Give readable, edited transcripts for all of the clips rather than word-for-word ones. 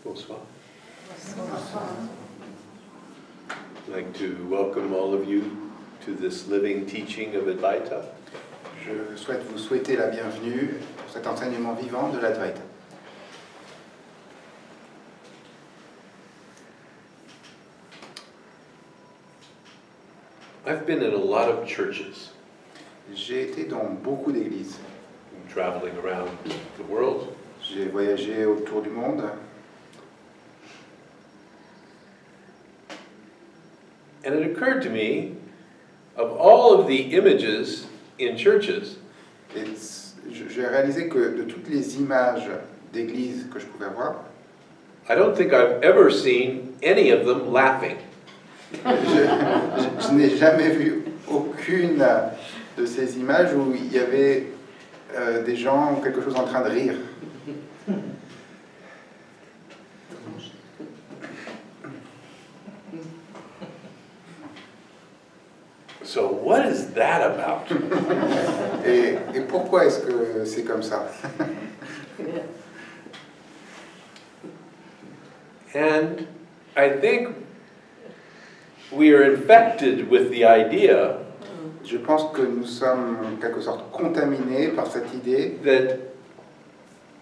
Bonsoir. I'd like to welcome all of you to this living teaching of Advaita. Je souhaite vous souhaiter la bienvenue pour cet enseignement vivant de l'Advaita. I've been in a lot of churches. J'ai été dans beaucoup d'églises. I'm traveling around the world. J'ai voyagé autour du monde. And it occurred to me, of all of the images in churches, Et j'ai réalisé que de toutes les images d'églises que je pouvais voir, I don't think I've ever seen any of them laughing. je n'ai jamais vu aucune de ces images où il y avait des gens ou quelque chose en train de rire. So what is that about? Et pourquoi est-ce que c'est comme ça? And I think we are infected with the idea Je pense que nous sommes en quelque sorte contaminés par cette idée that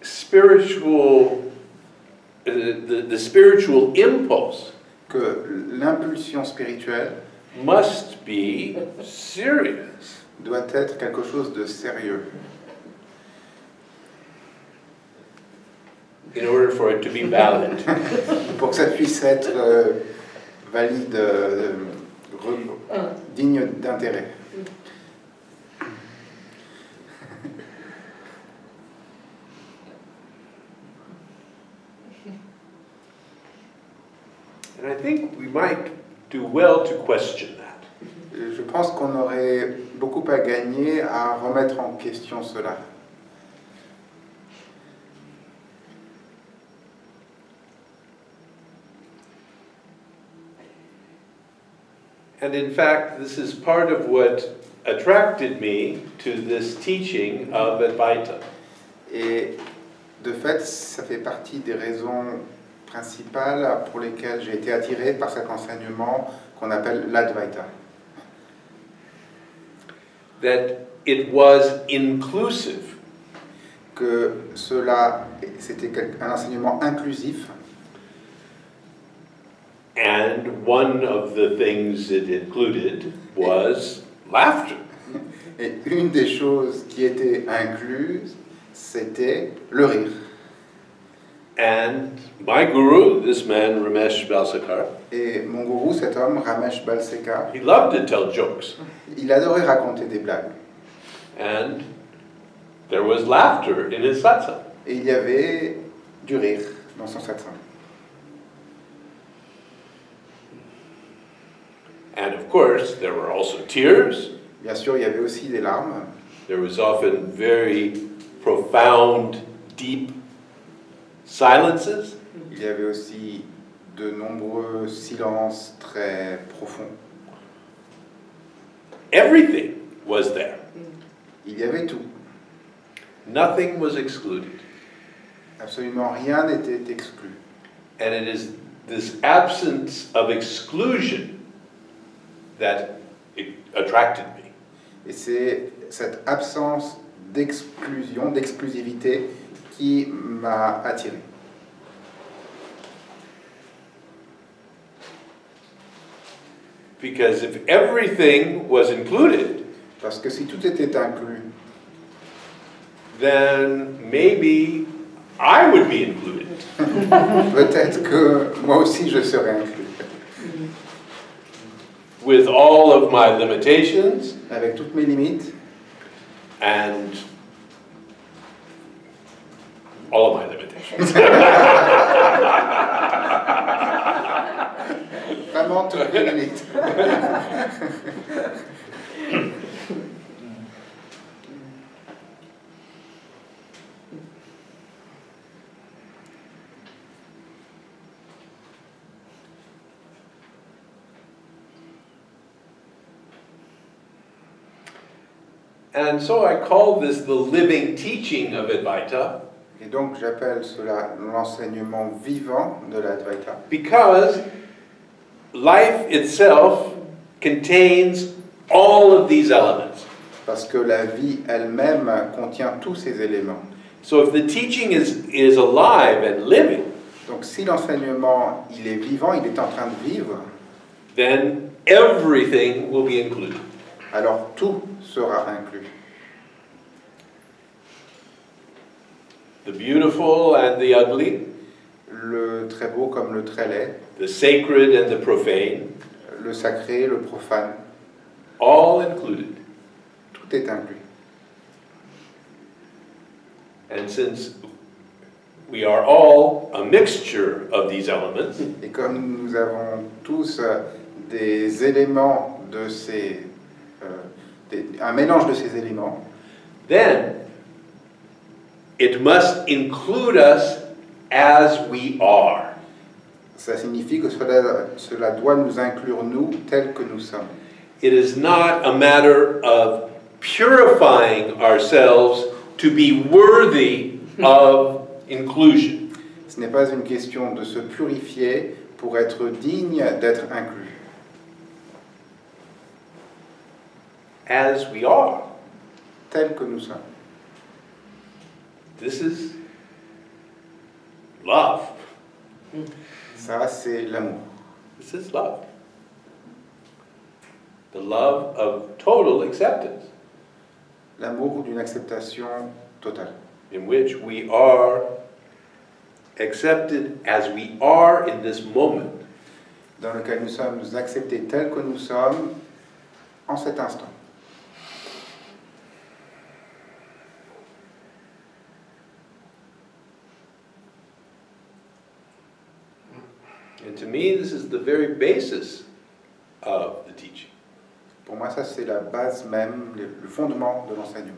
spiritual, the spiritual impulse que l'impulsion spirituelle must be serious. doit être quelque chose de sérieux. In order for it to be valid. Pour que ça puisse être valide, digne d'intérêt. And I think we might do well to question that. Je pense qu'on aurait beaucoup à gagner à remettre en question cela. And in fact, this is part of what attracted me to this teaching of Advaita. Et de fait, ça fait partie des raisons principales pour lesquelles j'ai été attiré par cet enseignement qu'on appelle l'Advaita. That it was inclusive. Que cela, c'était un enseignement inclusif. And one of the things it included was laughter. Et une des choses qui était incluse, c'était le rire. And my guru, this man Ramesh Balsekar, Et mon gourou, cet homme, Ramesh Balsekar, he loved to tell jokes. il adorait raconter des blagues. And there was laughter in his satsang. Et il y avait du rire dans son satsang. And of course, there were also tears. Bien sûr, il y avait aussi des larmes. There was often very profound, deep silences. Il y avait aussi de nombreux silences très profonds. Everything was there. Il y avait tout. Nothing was excluded. Absolument rien n'était exclu. And it is this absence of exclusion that it attracted me. Et c'est cette absence d'exclusion, d'exclusivité qui m'a attiré. Because if everything was included, Parce que si tout était inclus, then maybe I would be included. peut-être que moi aussi je serais inclus. With all of my limitations Avec toutes mes limites and all of my limitations. Vraiment toutes mes limites. And so I call this the living teaching of Advaita. Et donc j'appelle cela l'enseignement vivant de l'Advaita. Because life itself contains all of these elements. Parce que la vie elle-même contient tous ces éléments. So if the teaching is alive and living, Donc si l'enseignement il est vivant, il est en train de vivre, then everything will be included. alors tout sera inclus. The beautiful and the ugly, Le très beau comme le très laid, the sacred and the profane, le sacré, le profane, all included. tout est inclus. And since we are all a mixture of these elements, Et comme nous avons tous des éléments de ces... un mélange de ces éléments, then it must include us as we are. ça signifie que cela doit nous inclure nous tels que nous sommes. It is not a matter of purifying ourselves to be worthy of inclusion. Ce n'est pas une question de se purifier pour être digne d'être inclus. As we are. Tels que nous sommes. This is love. Ça, c'est l'amour. This is love. The love of total acceptance, L'amour d'une acceptation totale. in which we are accepted as we are in this moment. Dans lequel nous sommes acceptés tels que nous sommes en cet instant. And to me, this is the very basis of the teaching. Pour moi, ça, c'est la base même, le fondement de l'enseignement.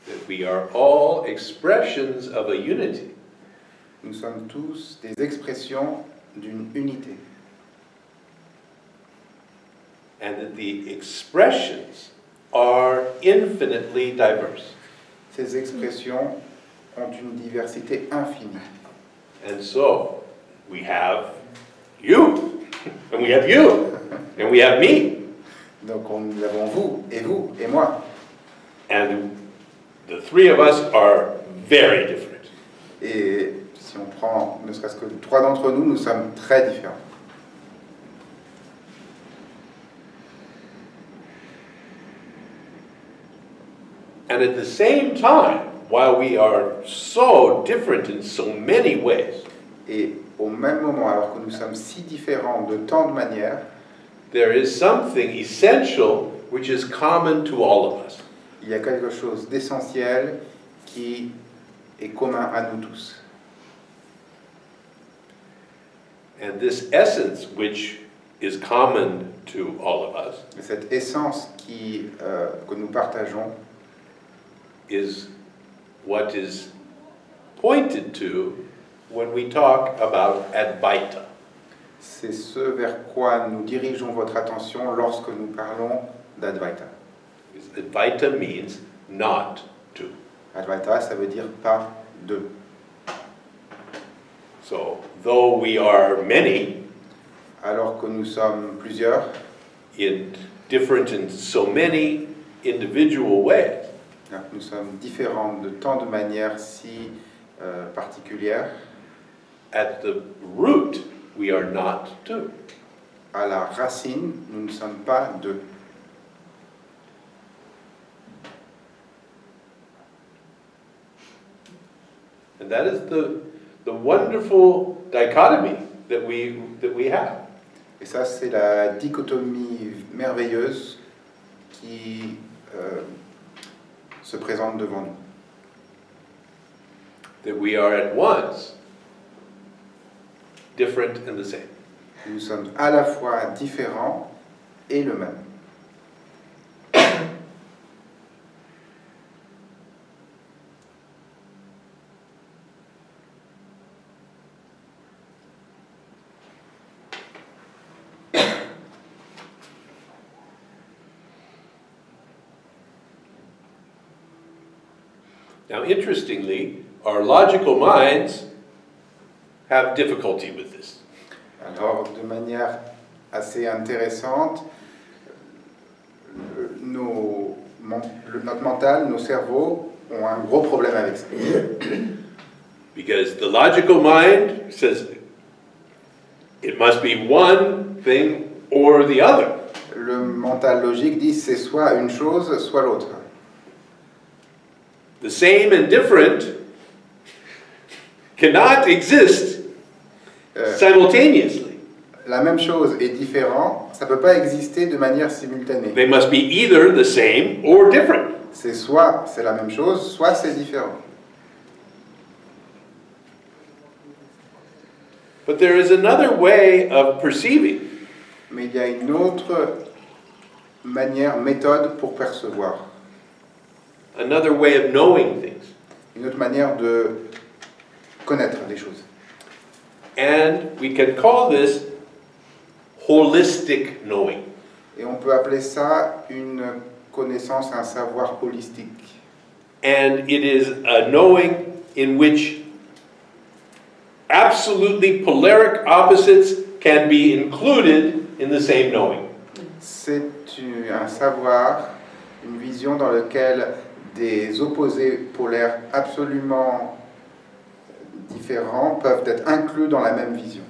That we are all expressions of a unity. Nous sommes tous des expressions d'une unité. And that the expressions are infinitely diverse. Ces expressions ont une diversité infinie. And so, we have you, and we have you, and we have me. Donc nous avons vous, et moi. And the three of us are very different. Et si on prend ne serait-ce que 3 d'entre nous, nous sommes très différents. And at the same time, while we are so different in so many ways, Et au même moment, alors que nous sommes si différents de tant de manières, there is something essential which is common to all of us. il y a quelque chose d'essentiel qui est commun à nous tous. And this essence, which is common to all of us, Et cette essence que nous partageons, is what is pointed to when we talk about Advaita. c'est ce vers quoi nous dirigeons votre attention lorsque nous parlons d'Advaita. Advaita means not to. Advaita, ça veut dire pas de. So, though we are many, Alors que nous sommes plusieurs, different in so many individual ways, nous sommes différents de tant de manières si particulières, at the root, we are not two. à la racine, nous ne sommes pas deux. And that is the wonderful dichotomy that we have. Et ça, c'est la dichotomie merveilleuse qui se présente devant nous. That we are at once different and the same. Nous sommes à la fois différents et le même. Now, interestingly, our logical minds have difficulty with this. Alors, de manière assez intéressante, notre mental, nos cerveaux ont un gros problème avec ça. Because the logical mind says it must be one thing or the other. Le mental logique dit c'est soit une chose, soit l'autre. The same and different cannot exist simultaneously. La même chose et différent, ça peut pas exister de manière simultanée. They must be either the same or different. C'est soit c'est la même chose, soit c'est différent. But there is another way of perceiving. Mais il y a une autre manière, méthode pour percevoir. Another way of knowing things. Une autre manière de connaître les choses. And we can call this holistic knowing. Et on peut appeler ça une connaissance, un savoir holistique. And it is a knowing in which absolutely polaric opposites can be included in the same knowing. C'est un savoir, une vision dans laquelle des opposés polaires absolument différents peuvent être inclus dans la même vision.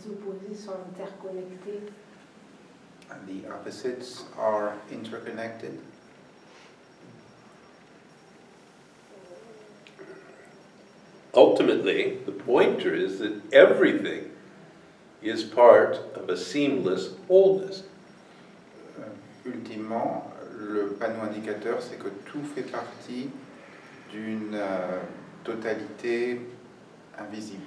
les opposés sont interconnectés. The opposites are interconnected. Ultimately, the pointer is that everything is part of a seamless wholeness. Ultimement, le panneau indicateur, c'est que tout fait partie d'une totalité invisible.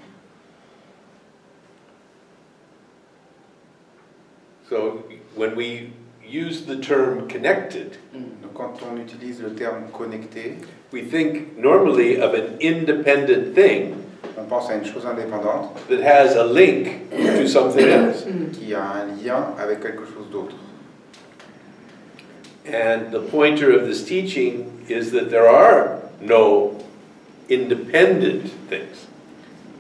So when we use the term connected, Donc, quand on utilise le terme connecté, we think normally of an independent thing on pense à une chose indépendante that has a link to something else. qui a un lien avec quelque chose d'autre. And the pointer of this teaching is that there are no independent things.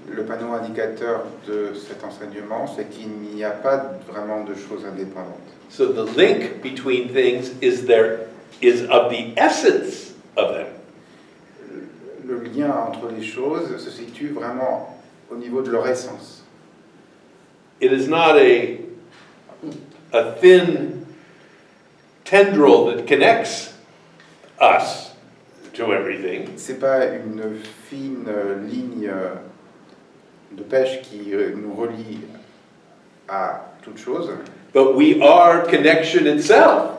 Le panneau indicateur de cet enseignement, c'est qu'il n'y a pas vraiment de choses indépendantes. So the link between things is of the essence of them. Le lien entre les choses se situe vraiment au niveau de leur essence. It is not a thin tendril that connects us to everything. C'est pas une fine ligne de pêche qui nous relie à toute chose. But we are connection itself.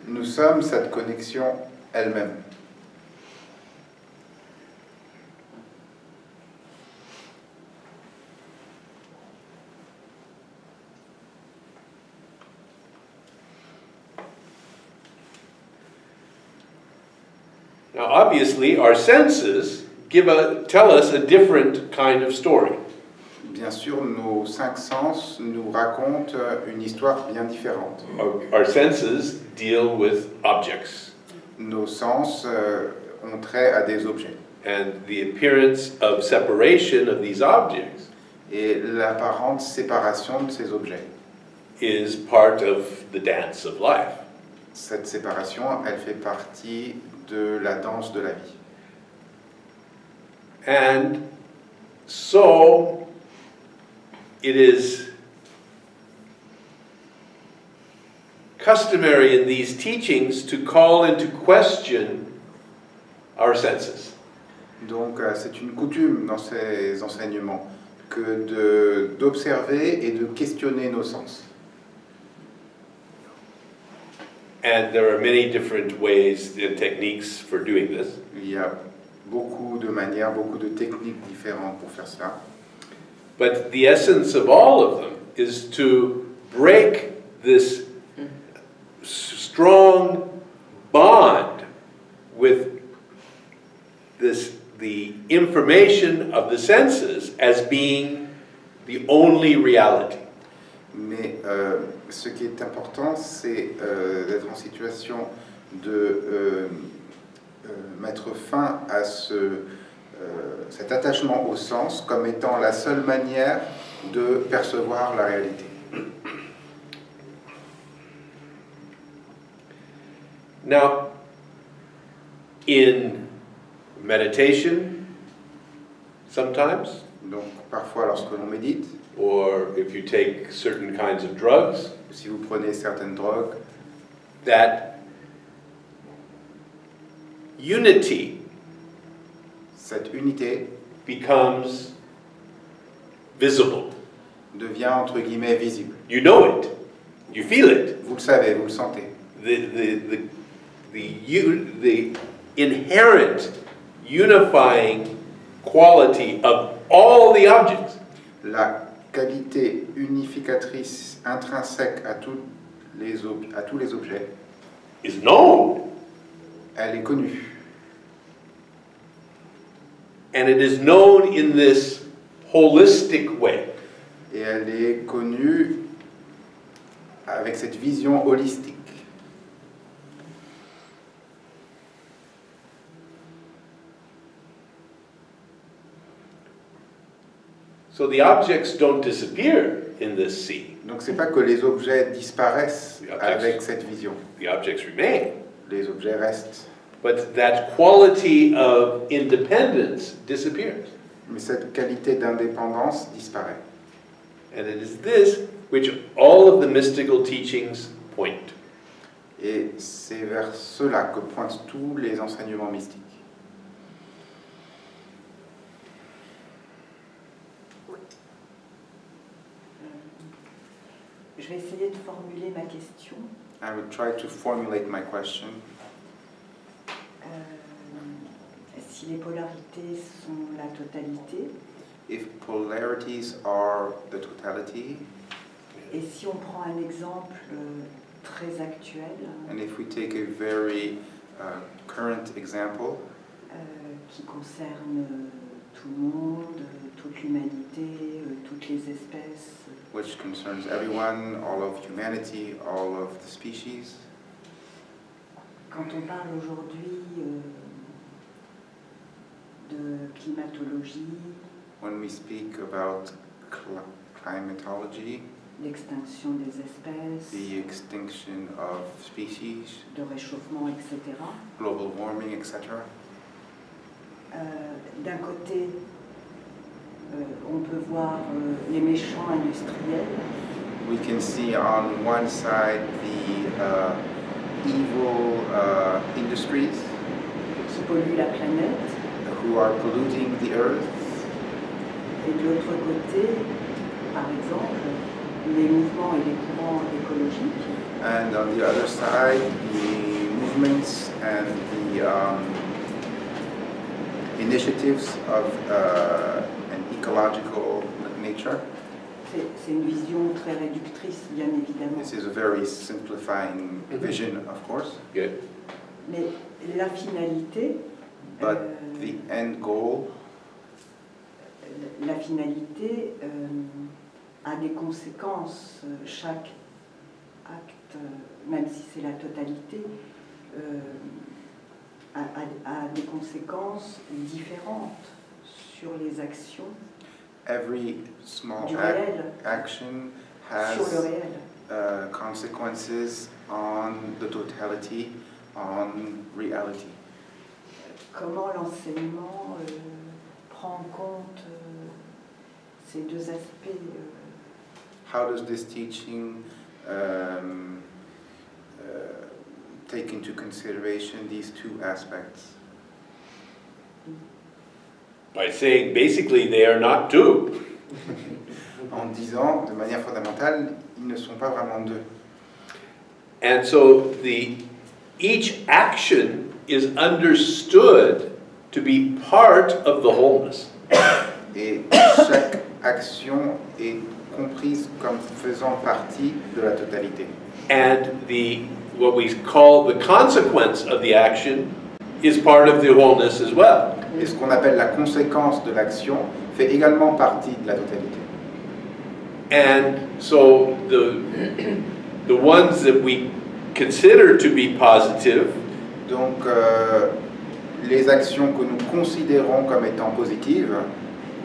Nous sommes cette connexion elle-même. Now, obviously, our senses tell us a different kind of story. Bien sûr, nos cinq sens nous racontent une histoire bien différente. Our senses deal with objects. Nos sens ont trait à des objets. And the appearance of separation of these objects Et l'apparente séparation de ces objets. is part of the dance of life. Cette séparation, elle fait partie de la danse de la vie. And so it is customary in these teachings to call into question our senses. Donc c'est une coutume dans ces enseignements que d'observer et de questionner nos sens. And there are many different ways and techniques for doing this. Il y a beaucoup de manières, beaucoup de techniques différentes pour faire cela. But the essence of all of them is to break this strong bond with the information of the senses as being the only reality. Mais ce qui est important, c'est d'être en situation de mettre fin à cet attachement au sens comme étant la seule manière de percevoir la réalité. Now, in meditation, sometimes, Donc parfois lorsque l'on médite, or if you take certain kinds of drugs, si vous prenez certaines drogues, that unity cette unité becomes visible. devient entre guillemets visible. You know it. You feel it. Vous le savez, vous le sentez. The inherent unifying quality of all the objects La qualité unificatrice intrinsèque à tous les objets, is known, elle est connue. and it is known in this holistic way. Et elle est connue avec cette vision holistique. So the objects don't disappear in this sea. Donc c'est pas que les objets disparaissent The objects. avec cette vision. The objects remain. Les objets restent. But that quality of independence disappears. Mais cette qualité d'indépendance disparaît. And it is this which all of the mystical teachings point. Et c'est vers cela que pointent tous les enseignements mystiques. Je vais essayer de formuler ma question. I will try to formulate my question. Si les polarités sont la totalité, If polarities are the totality, et si on prend un exemple très actuel, and if we take a very current example qui concerne tout le monde, toute l'humanité, toutes les espèces, which concerns everyone, all of humanity, all of the species, quand on parle aujourd'hui de climatologie, when we speak about climatology, l'extinction des espèces, the extinction of species, de réchauffement, etc. global warming, etc. D'un côté, on peut voir les méchants industriels We can see on one side the evil industries qui polluent la planète, who are polluting the earth, et de l'autre côté, par exemple, les mouvements et les courants écologiques and on the other side the movements and the initiatives of an ecological nature. C'est une vision très réductrice, bien évidemment. This is a very simplifying vision, of course, Good. Mais la finalité, but the end goal la finalité a des conséquences. Chaque acte, même si c'est la totalité, a des conséquences différentes sur les actions, every small du réel, action sur le has réel. consequences on the totality, on reality. Comment l'enseignement prend en compte ces deux aspects How does this teaching take into consideration these two aspects? By saying basically they are not two. En disant, de manière fondamentale, ils ne sont pas vraiment deux. And so each action is understood to be part of the wholeness. Et chaque action est comprise comme faisant partie de la totalité. And what we call the consequence of the action is part of the wholeness as well. Et ce qu'on appelle la conséquence de l'action fait également partie de la totalité. And so the ones that we consider to be positive Donc, les actions que nous considérons comme étant positives,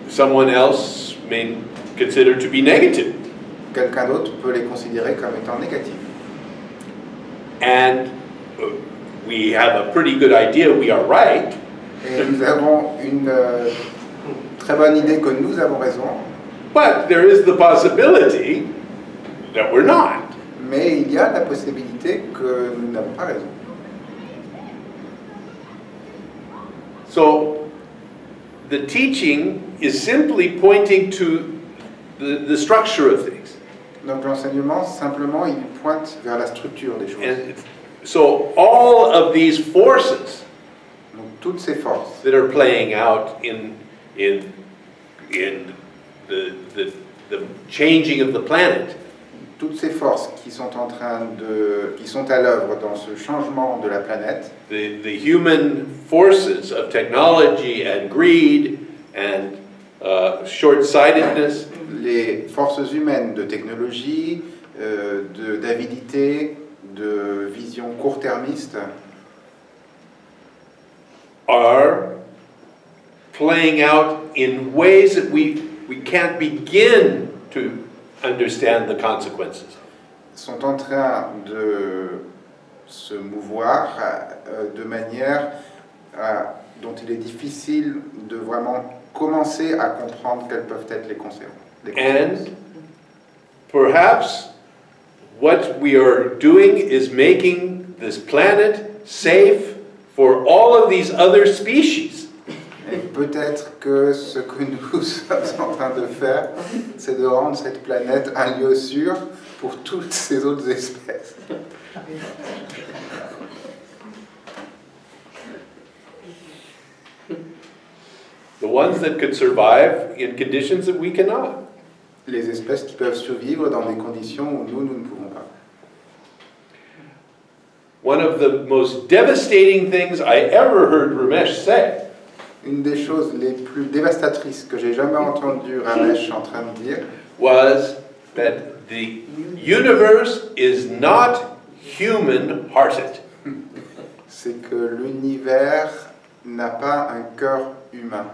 someone else may consider to be negative. quelqu'un d'autre peut les considérer comme étant négatives. And we have a pretty good idea we are right. Et nous avons une très bonne idée que nous avons raison, But there is the possibility that we're not. mais il y a la possibilité que nous n'avons pas raison. So the teaching is simply pointing to the structure of things. Donc l'enseignement, simplement, il pointe vers la structure des choses. And so all of these forces Donc toutes ces forces that are playing out in the changing of the planet, toutes ces forces qui sont qui sont à l'œuvre dans ce changement de la planète, the human forces of technology and greed and short-sightedness, les forces humaines de technologie, d'avidité, de vision court-termiste, are playing out in ways that we can't begin to understand the consequences. sont en train de se mouvoir de manière dont il est difficile de vraiment commencer à comprendre quelles peuvent être les conséquences. perhaps what we are doing is making this planet safe for all of these other species. Et peut-être que ce que nous sommes en train de faire, c'est de rendre cette planète un lieu sûr pour toutes ces autres espèces. The ones that could survive in conditions that we cannot. Les espèces qui peuvent survivre dans des conditions où nous ne pouvons pas. One of the most devastating things I ever heard Ramesh say Une des choses les plus dévastatrices que j'ai jamais entendu Ramesh en train de dire was that the universe is not human-hearted. c'est que l'univers n'a pas un cœur humain.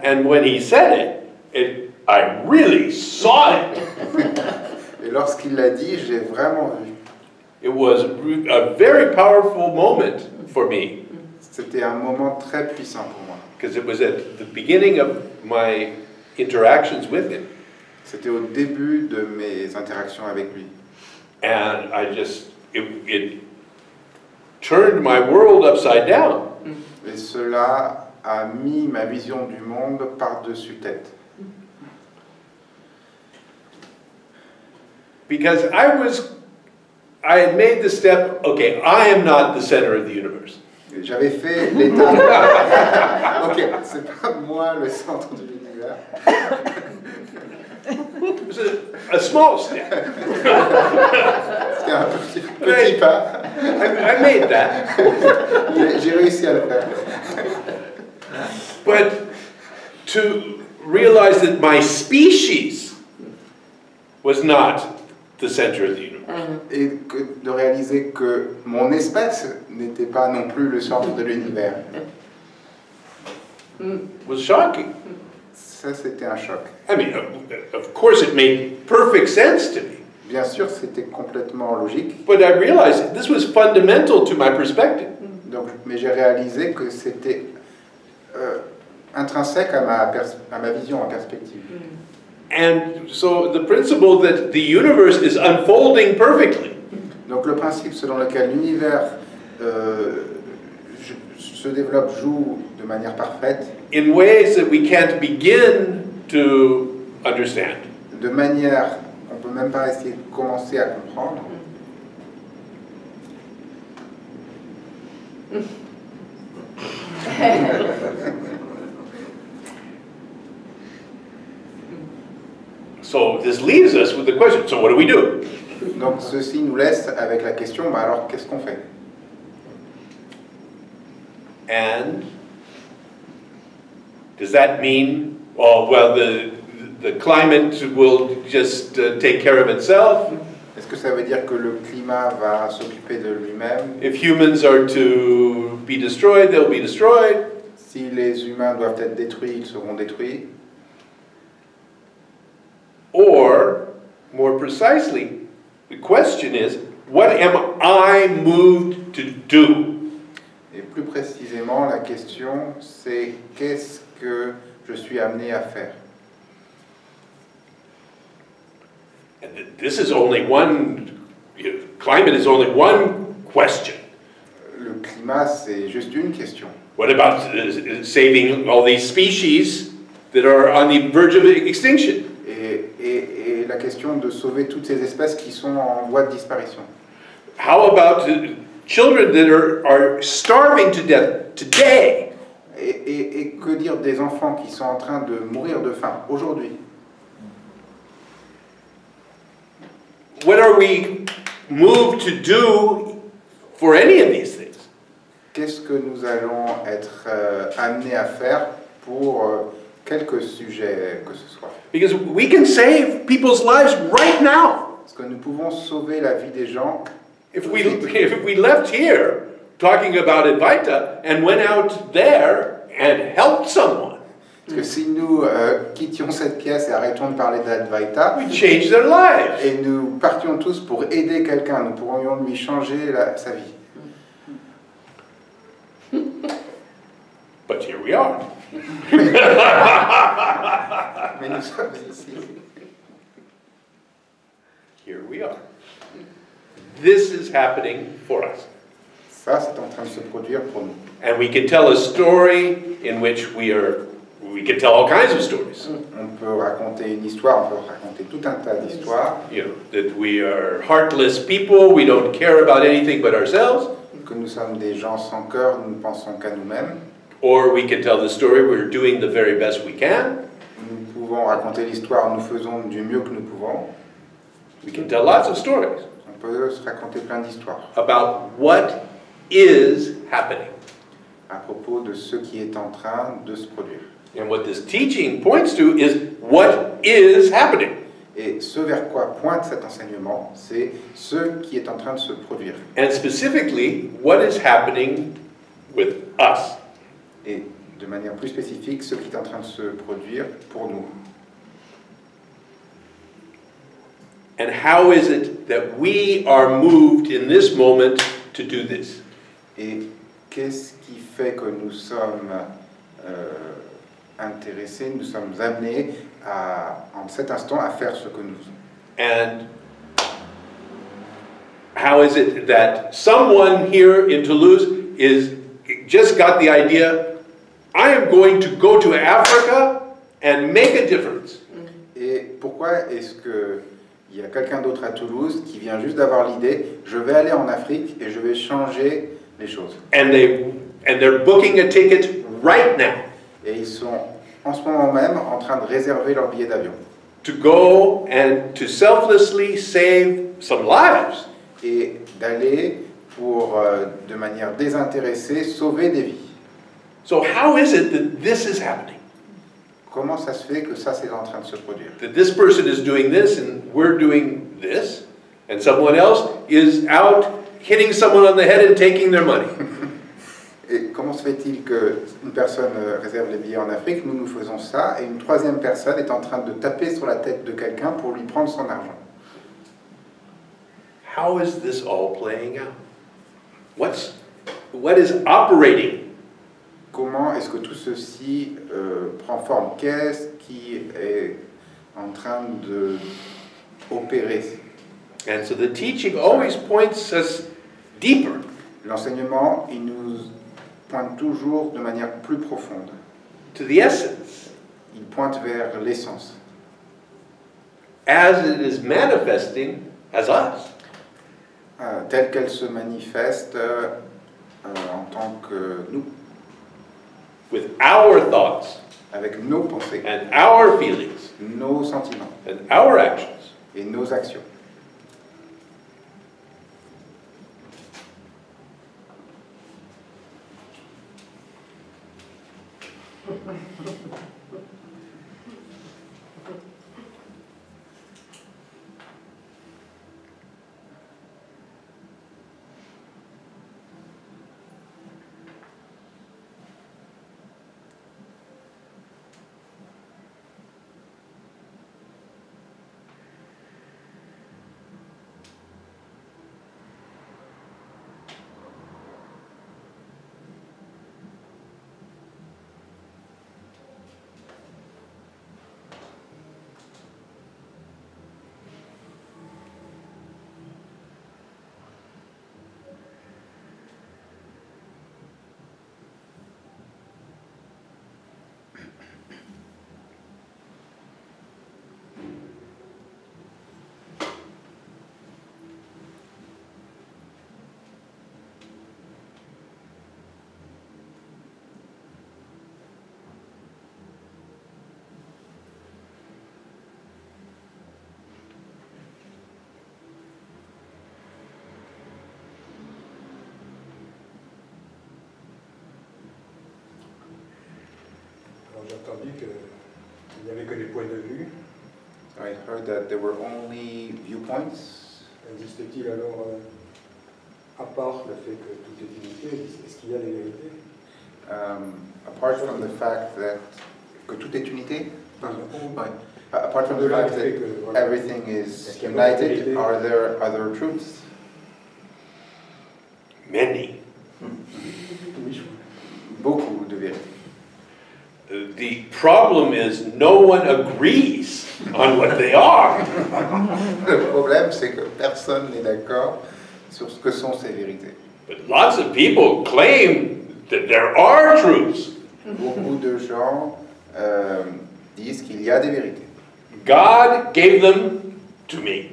And when he said it, I really saw it. Et lorsqu'il l'a dit, j'ai vraiment vu. It was a very powerful moment for me, C'était un moment très puissant pour moi. because it was at the beginning of my interactions with him. C'était au début de mes interactions avec lui. And I just, it turned my world upside down. Et cela a mis ma vision du monde par-dessus tête. Because I had made the step, okay, I am not the center of the universe. Et j'avais fait l'étape. Ok, c'est pas moi le centre de l'univers. It was a small step. C'était un petit pas. I made that. J'ai réussi à le faire. But to realize that my species was not the center of the universe. Et de réaliser que mon espèce n'était pas non plus le centre de l'univers. Was shocking. Ça, c'était un choc. I mean, of course it made perfect sense to me. Bien sûr, c'était complètement logique. But I realized this was fundamental to my perspective. Donc, mais j'ai réalisé que c'était intrinsèque à ma vision en perspective. And so the principle that the universe is unfolding perfectly Donc le principe selon lequel l'univers se développe, joue de manière parfaite, in ways that we can't begin to understand. de manière qu'on ne peut même pas essayer de commencer à comprendre. So this leaves us with the question, so what do we do? Donc ceci nous laisse avec la question, bah alors qu'est-ce qu'on fait? And does that mean, oh, well, the climate will just take care of itself? Est-ce que ça veut dire que le climat va s'occuper de lui-même? If humans are to be destroyed, they'll be destroyed? Si les humains doivent être détruits, ils seront détruits? Or, more precisely, the question is, what am I moved to do? Et plus précisément, la question, c'est qu'est-ce que je suis amené à faire? And this is only one, climate is only one question. Le climat, c'est juste une question. What about saving all these species that are on the verge of extinction? Et la question de sauver toutes ces espèces qui sont en voie de disparition. How about children that are starving to death today? Et que dire des enfants qui sont en train de mourir de faim aujourd'hui? What are we moved to do for any of these things? Qu'est-ce que nous allons être amenés à faire pour quelque sujet que ce soit? Because we can save people's lives right now. Parce que nous pouvons sauver la vie des gens. If we left here talking about Advaita and went out there and helped someone, Parce que si nous quittions cette pièce et arrêtions de parler d'Advaita, we change their lives. et nous partions tous pour aider quelqu'un, nous pourrions lui changer sa vie. But here we are. Mais nous sommes ici. we are. This is happening for us. Ça, c'est en train de se produire pour nous. And we can tell a story in which we can tell all kinds of stories. On peut raconter une histoire, on peut raconter tout un tas d'histoires. You know, that we are heartless people, we don't care about anything but ourselves. Que nous sommes des gens sans cœur, nous ne pensons qu'à nous-mêmes. Or we can tell the story, we're doing the very best we can. Nous pouvons raconter l'histoire, nous faisons du mieux que nous pouvons. We can tell lots of stories On peut se raconter plein d'histoires about what is happening. à propos de ce qui est en train de se produire. And what this teaching points to is what is happening. Et ce vers quoi pointe cet enseignement, c'est ce qui est en train de se produire. And specifically, what is happening with us. Et de manière plus spécifique, ce qui est en train de se produire pour nous. And how is it that we are moved in this moment to do this? Et qu'est-ce qui fait que nous sommes intéressés, nous sommes amenés en cet instant à faire ce que nous faisons? And how is it that someone here in Toulouse just got the idea, I am going to go to Africa and make a difference? Et pourquoi est-ce qu'il y a quelqu'un d'autre à Toulouse qui vient juste d'avoir l'idée, je vais aller en Afrique et je vais changer les choses? And they're booking a ticket right now. Et ils sont en ce moment même en train de réserver leur billet d'avion. To go and to selflessly save some lives. Et d'aller pour, de manière désintéressée, sauver des vies. So how is it that this is happening? Comment ça se fait que ça c'est en train de se produire? That this person is doing this and we're doing this, and someone else is out hitting someone on the head and taking their money. Et comment se fait-il qu'une personne réserve les billets en Afrique, nous faisons ça, et une troisième personne est en train de taper sur la tête de quelqu'un pour lui prendre son argent? How is this all playing out? What is operating? Comment est-ce que tout ceci prend forme? Qu'est-ce qui est en train d'opérer? And so the teaching always points us deeper. L'enseignement, il nous pointe toujours de manière plus profonde. To the essence. Il pointe vers l'essence. As it is manifesting as us. Telle qu'elle se manifeste en tant que nous. With our thoughts. Avec nos pensées. And our feelings. Nos sentiments. And our actions. Et nos actions. J'ai entendu qu'il n'y avait que des points de vue. I heard that there were only viewpoints. Existe-t-il alors, à part le fait que tout est unité, est-ce qu'il y a des vérités? Apart from the fact that que tout est unité. Ouais. Apart from the fact that everything is united, are there other truths? Many. Beaucoup de vérités. The problem is no one agrees on what they are. Le problème, c'est que personne n'est d'accord sur ce que sont ces vérités. But lots of people claim that there are truths. Beaucoup de gens disent qu'il y a des vérités. God gave them to me.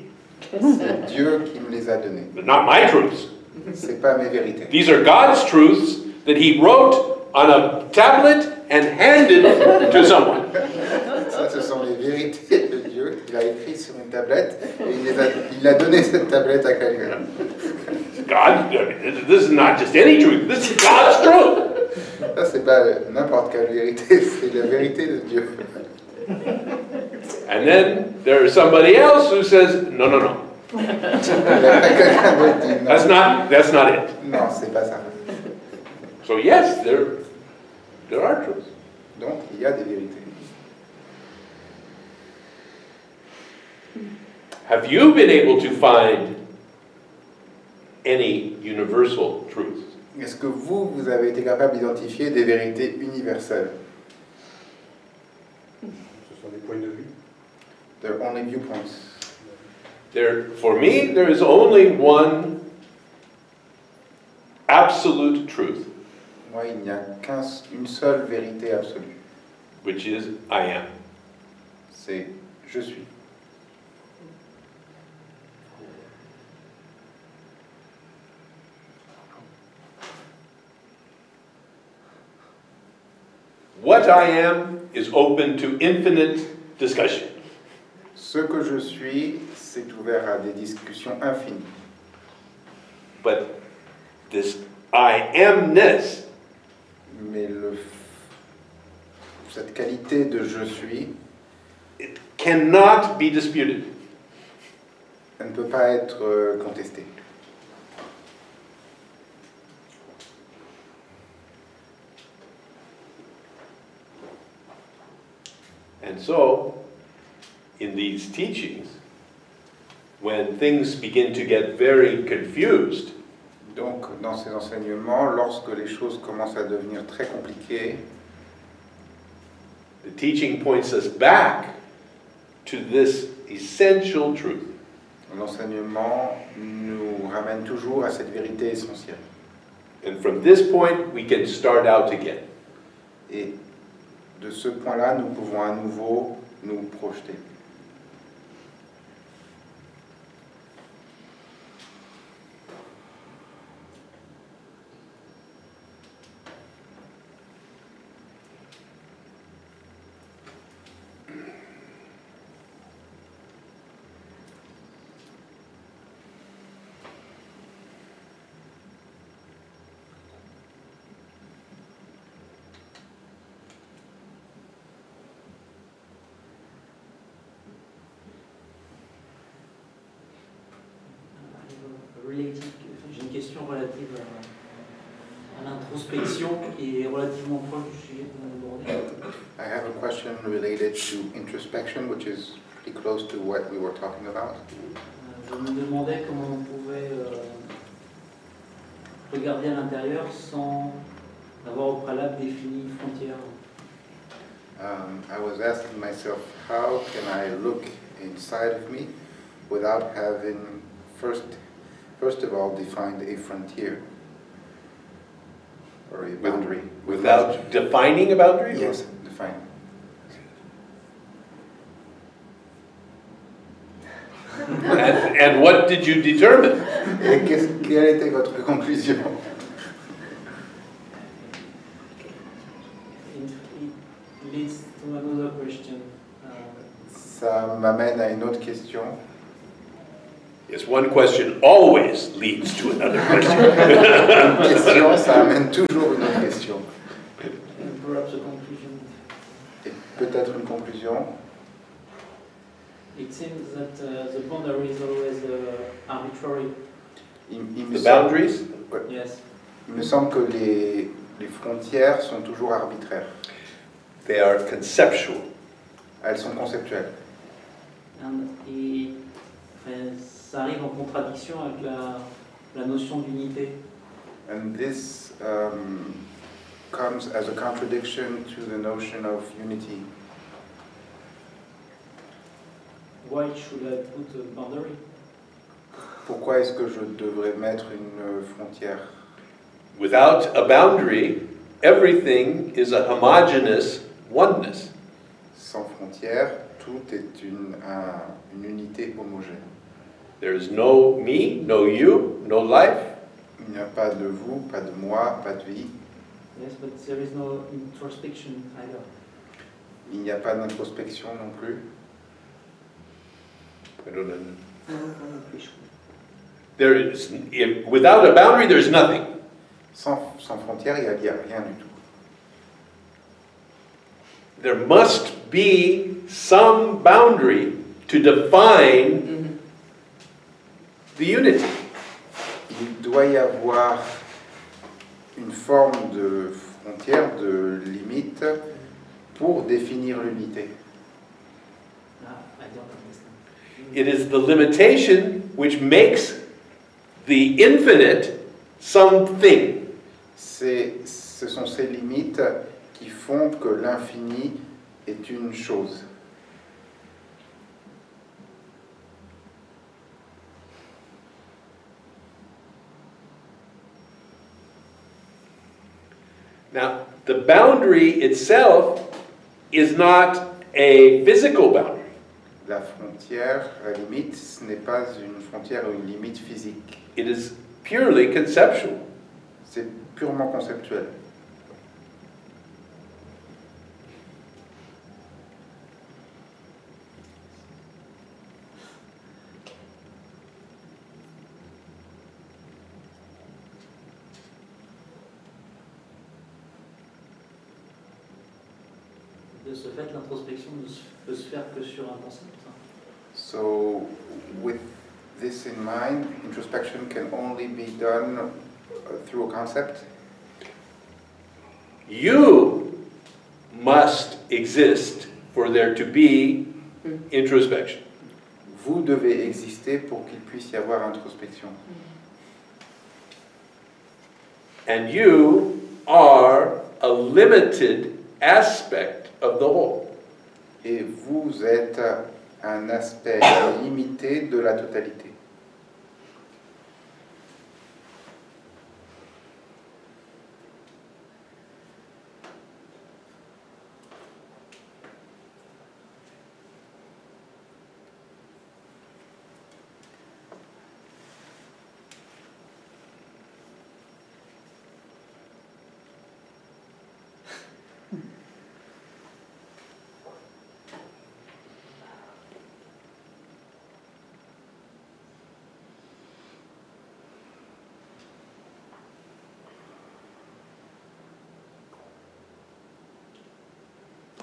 C'est Dieu qui me les a données. But not my truths. C'est pas mes vérités. These are God's truths that He wrote on a tablet and handed to someone. Ça, ce sont les vérités de Dieu qu'il a écrites sur une tablette et il a donné cette tablette à quelqu'un. God, this is not just any truth. This is God's truth. Ça, c'est pas n'importe quelle vérité, c'est la vérité de Dieu. And then there is somebody else who says, no, no, no. Quelqu'un d'autre dit non. That's not it. Non, c'est pas ça. So yes, there are truths. Donc, il y a des vérités. Have you been able to find any universal truths? Est-ce que vous avez été capable d'identifier des vérités universelles? Ce sont des points de vue. They're only viewpoints. For me, there is only one absolute truth, Moi, il n'y a qu'une seule vérité absolue. which is I am. C'est je suis. What I am is open to infinite discussion. Ce que je suis, c'est ouvert à des discussions infinies. But this I amness Mais cette qualité de je suis, it cannot be disputed. elle ne peut pas être contestée. And so, in these teachings, when things begin to get very confused, Donc, dans ces enseignements, lorsque les choses commencent à devenir très compliquées, the teaching points us back to this essential truth. l'enseignement nous ramène toujours à cette vérité essentielle. And from this point, we can start out again. Et de ce point-là, nous pouvons à nouveau nous projeter. J'ai une question relative à l'introspection qui est relativement proche du sujet qu'on a abordé. I have a question related to introspection, which is pretty close to what we were talking about. Je me demandais comment on pouvait regarder à l'intérieur sans avoir au préalable défini une frontière. I was asking myself, how can I look inside of me without having first of all defined a frontier or a boundary? Without defining a boundary? Yes, define. And what did you determine? Et quelle était votre conclusion? It leads to another question. Ça m'amène à une autre question. Yes, one question always leads to another question. Une question, ça amène toujours une autre question. And perhaps a conclusion. Et peut-être une conclusion. It seems that the boundary is always arbitrary. The boundaries? Yes. Il me semble que les frontières sont toujours arbitraires. They are conceptual. Elles sont conceptuelles. Et ça arrive en contradiction avec la notion d'unité. And this comes as a contradiction to the notion of unity. Why should I put a boundary? Pourquoi est-ce que je devrais mettre une frontière? Without a boundary, everything is a homogeneous oneness. Sans frontière, tout est une unité homogène. There is no me, no you, no life. Il n'y a pas de vous, pas de moi, pas de vie. Yes, but there is no introspection either. Il n'y a pas d'introspection non plus. I don't know. There is, without a boundary, there's nothing. Sans frontière, il n'y a rien du tout. There must be some boundary to define the unity. Il doit y avoir une forme de frontière, de limite, pour définir l'unité. I don't understand. It is the limitation which makes the infinite something. Ce sont ces limites qui font que l'infini est une chose. Now, the boundary itself is not a physical boundary. La frontière, la limite, ce n'est pas une frontière ou une limite physique. It is purely conceptual. C'est purement conceptuel. De ce fait, l'introspection ne peut se faire que sur un concept. So, with this in mind, introspection can only be done through a concept. You must exist for there to be introspection. Vous devez exister pour qu'il puisse y avoir introspection. And you are a limited aspect of the whole. Et vous êtes un aspect limité de la totalité.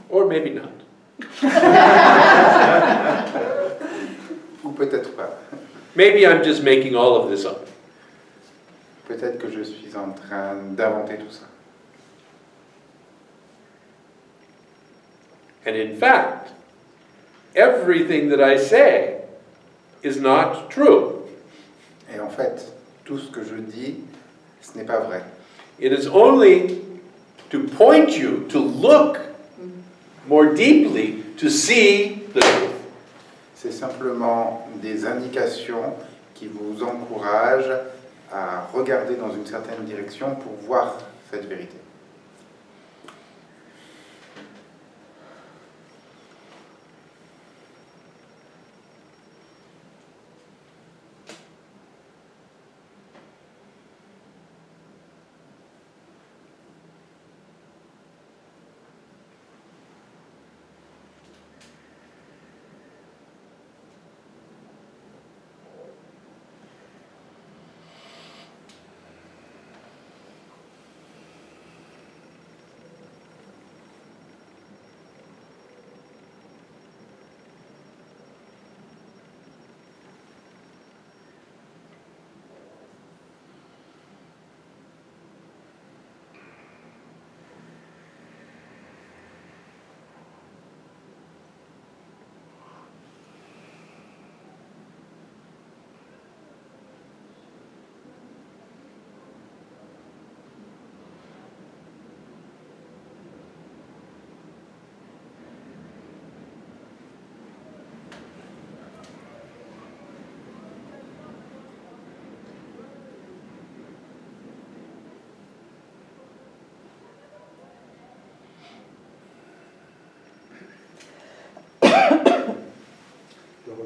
Or maybe not. Ou peut-être pas. Maybe I'm just making all of this up. Peut-être que je suis en train d'inventer tout ça. And in fact, everything that I say is not true. Et en fait, tout ce que je dis, ce n'est pas vrai. It is only to point you to look more deeply to see the truth. C'est simplement des indications qui vous encouragent à regarder dans une certaine direction pour voir cette vérité.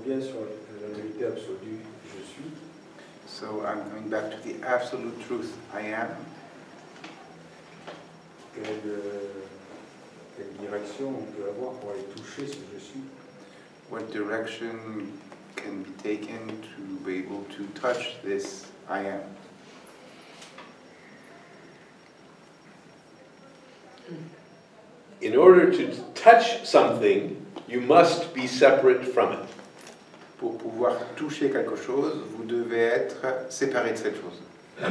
reviens sur la vérité absolue, je suis. So I'm coming back to the absolute truth, I am. Quelle direction on peut avoir pour aller toucher ce je suis? What direction can be taken to be able to touch this I am? In order to touch something, you must be separate from it. Pour pouvoir toucher quelque chose, vous devez être séparé de cette chose. So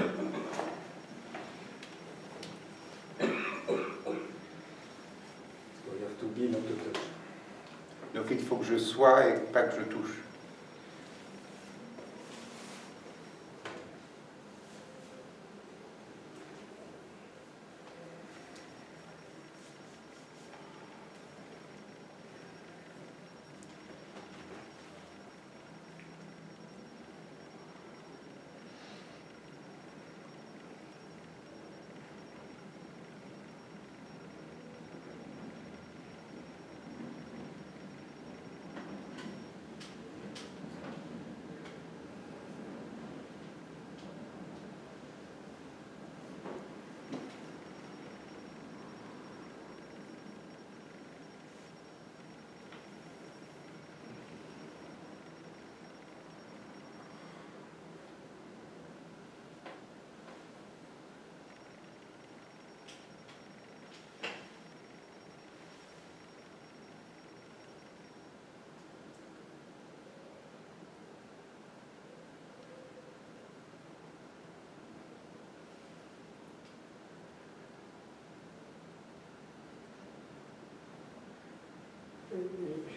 you have to be, not to touch. Donc il faut que je sois et pas que je touche.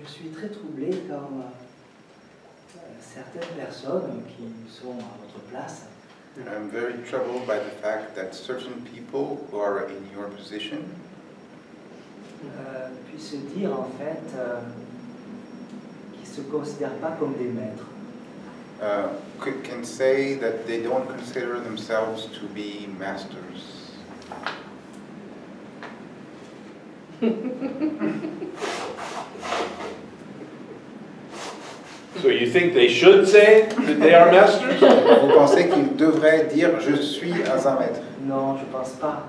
Je suis très troublé quand certaines personnes qui sont à votre place I'm very troubled by the fact that certain people who are in your position puissent dire en fait qu'ils ne se considèrent pas comme des maîtres. can say that they don't consider themselves to be masters. So you think they should say that they are masters? Vous pensez qu'ils devraient dire « je suis un maître » Non, je pense pas.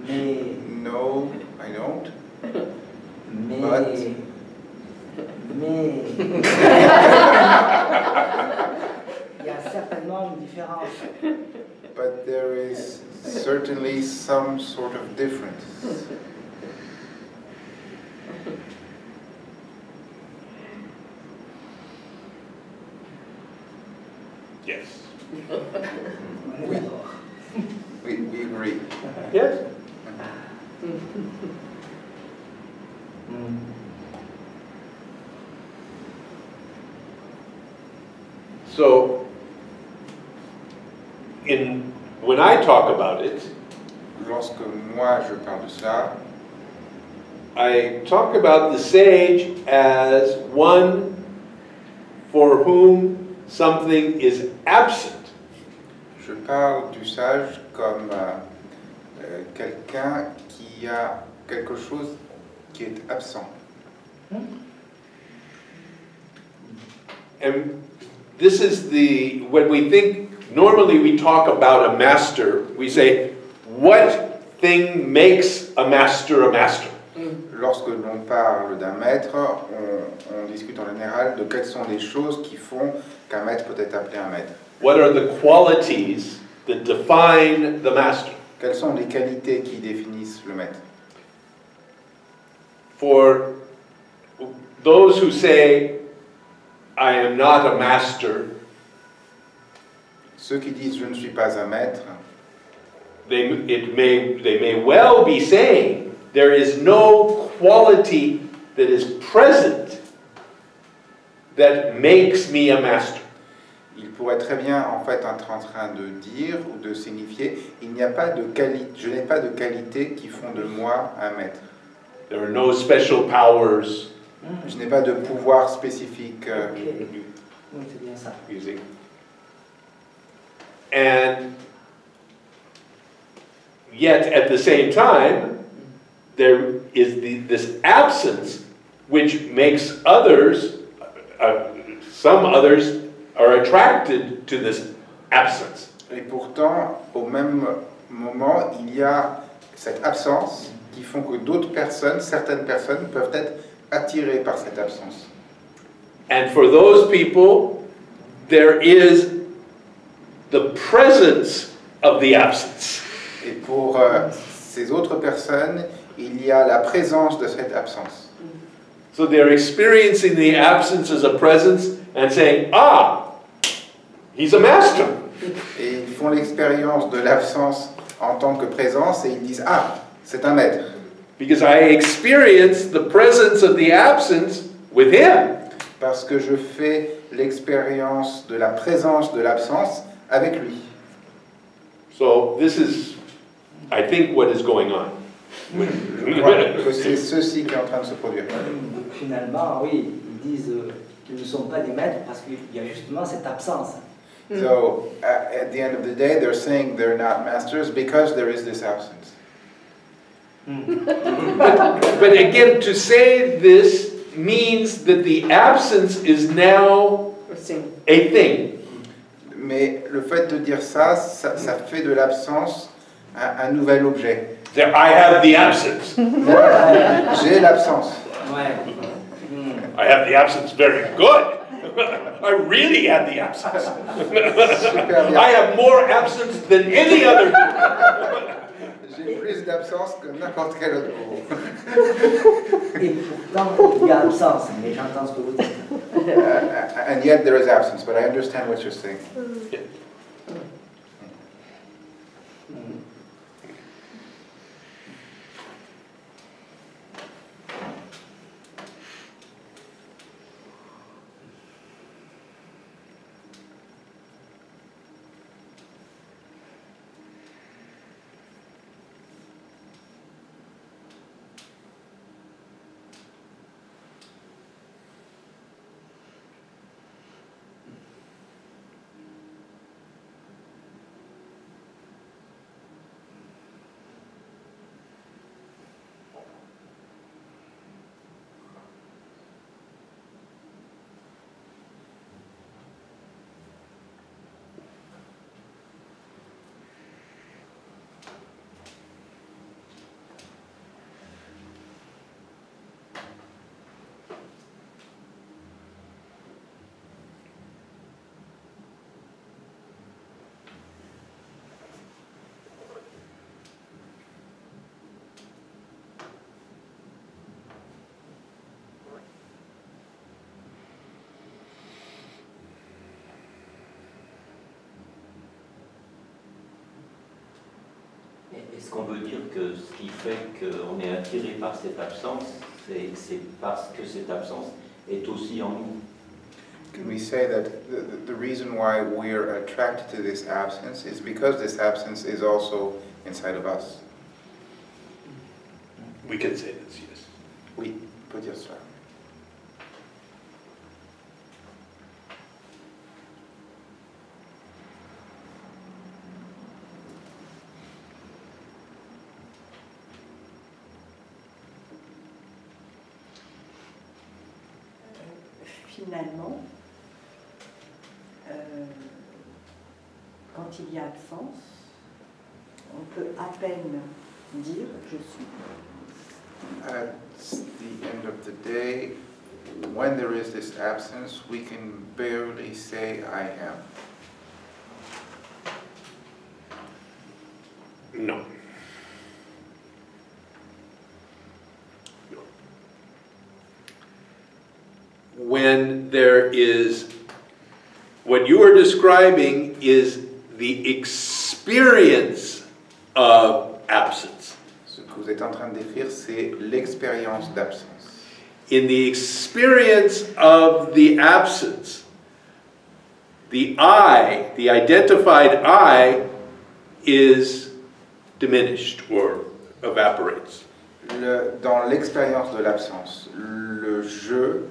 Mais No, I don't. mais il y a certainement une différence. But there is certainly some sort of difference. Yes. We agree. Yes? So, when I talk about it, Lorsque moi je parle de ça, I talk about the sage as one for whom something is absent. je parle du sage comme quelqu'un qui a quelque chose qui est absent. And this is when we think, normally we talk about a master, we say, what thing makes a master a master? Lorsque l'on parle d'un maître, on discute en général de quelles sont les choses qui font qu'un maître peut être appelé un maître. What are the qualities that define the master? Quelles sont les qualités qui définissent le maître? For those who say, I am not a master, Ceux qui disent « je ne suis pas un maître », they may well be saying there is no quality that is present that makes me a master. il pourrait très bien en fait être en train de dire ou de signifier « il n'y a pas de qualité, je n'ai pas de qualités qui font de moi un maître. There are no special powers. Je n'ai pas de pouvoir spécifique. Oui, c'est bien ça. Using. And yet, at the same time, there is this absence which makes others some others are attracted to this absence. Et pourtant, au même moment, il y a cette absence qui font que d'autres personnes, certaines personnes, peuvent être attirées par cette absence. And for those people, there is the presence of the absence. Et pour ces autres personnes, il y a la présence de cette absence. So they're experiencing the absence as a presence and saying, ah, he's a master. Et ils font l'expérience de l'absence en tant que présence et ils disent, ah, c'est un maître. Because I experience the presence of the absence with him. Parce que je fais l'expérience de la présence de l'absence avec lui. So this is, I think, what is going on. Je crois que c'est ceci qui est en train de se produire. Finalement, oui, ils disent qu'ils ne sont pas des maîtres parce qu'il y a justement cette absence. So, at the end of the day, they're saying they're not masters because there is this absence. But again, to say this means that the absence is now a thing. Mais le fait de dire ça, ça fait de l'absence un nouvel objet. That I have the absence. J'ai l'absence. Ouais. I have the absence very good. I really have the absence. Super bien. I have more absence than any other. J'ai plus d'absence que n'importe quel autre groupe. Et pourtant, il y a absence, mais j'entends ce que vous dites. And yet there is absence, but I understand what you're saying. Yeah. Est-ce qu'on veut dire que ce qui fait qu'on est attiré par cette absence, c'est parce que cette absence est aussi en nous? Can we say that the reason why we're attracted to this absence is because this absence is also inside of us? We can say this, yes. Oui, on peut dire cela. Finalement, quand il y a absence, on peut à peine dire « je suis ». At the end of the day, when there is this absence, we can barely say I am. No. When there is, what you are describing is the experience of absence. Ce que vous êtes en train de décrire, c'est l'expérience d'absence. In the experience of the absence, the I, the identified I, is diminished or evaporates. Dans l'expérience de l'absence, le jeu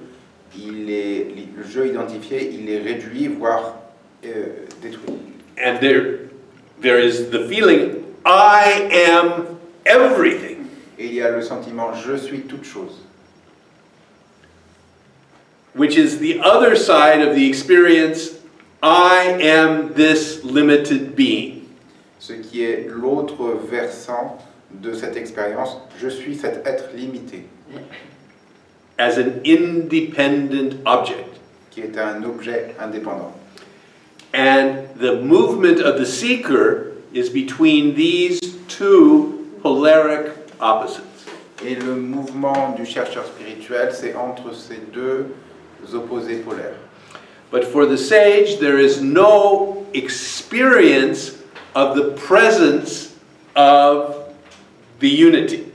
identifié, il est réduit, voire détruit. And there is the feeling, I am everything. Et il y a le sentiment, je suis toute chose. which is the other side of the experience, I am this limited being. Ce qui est l'autre versant de cette expérience, je suis cet être limité, As an independent object. qui est un objet indépendant. And the movement of the seeker is between these two polaric opposites. Et le mouvement du chercheur spirituel, c'est entre ces deux opposés polaires. But for the sage, there is no experience of the presence of the unity.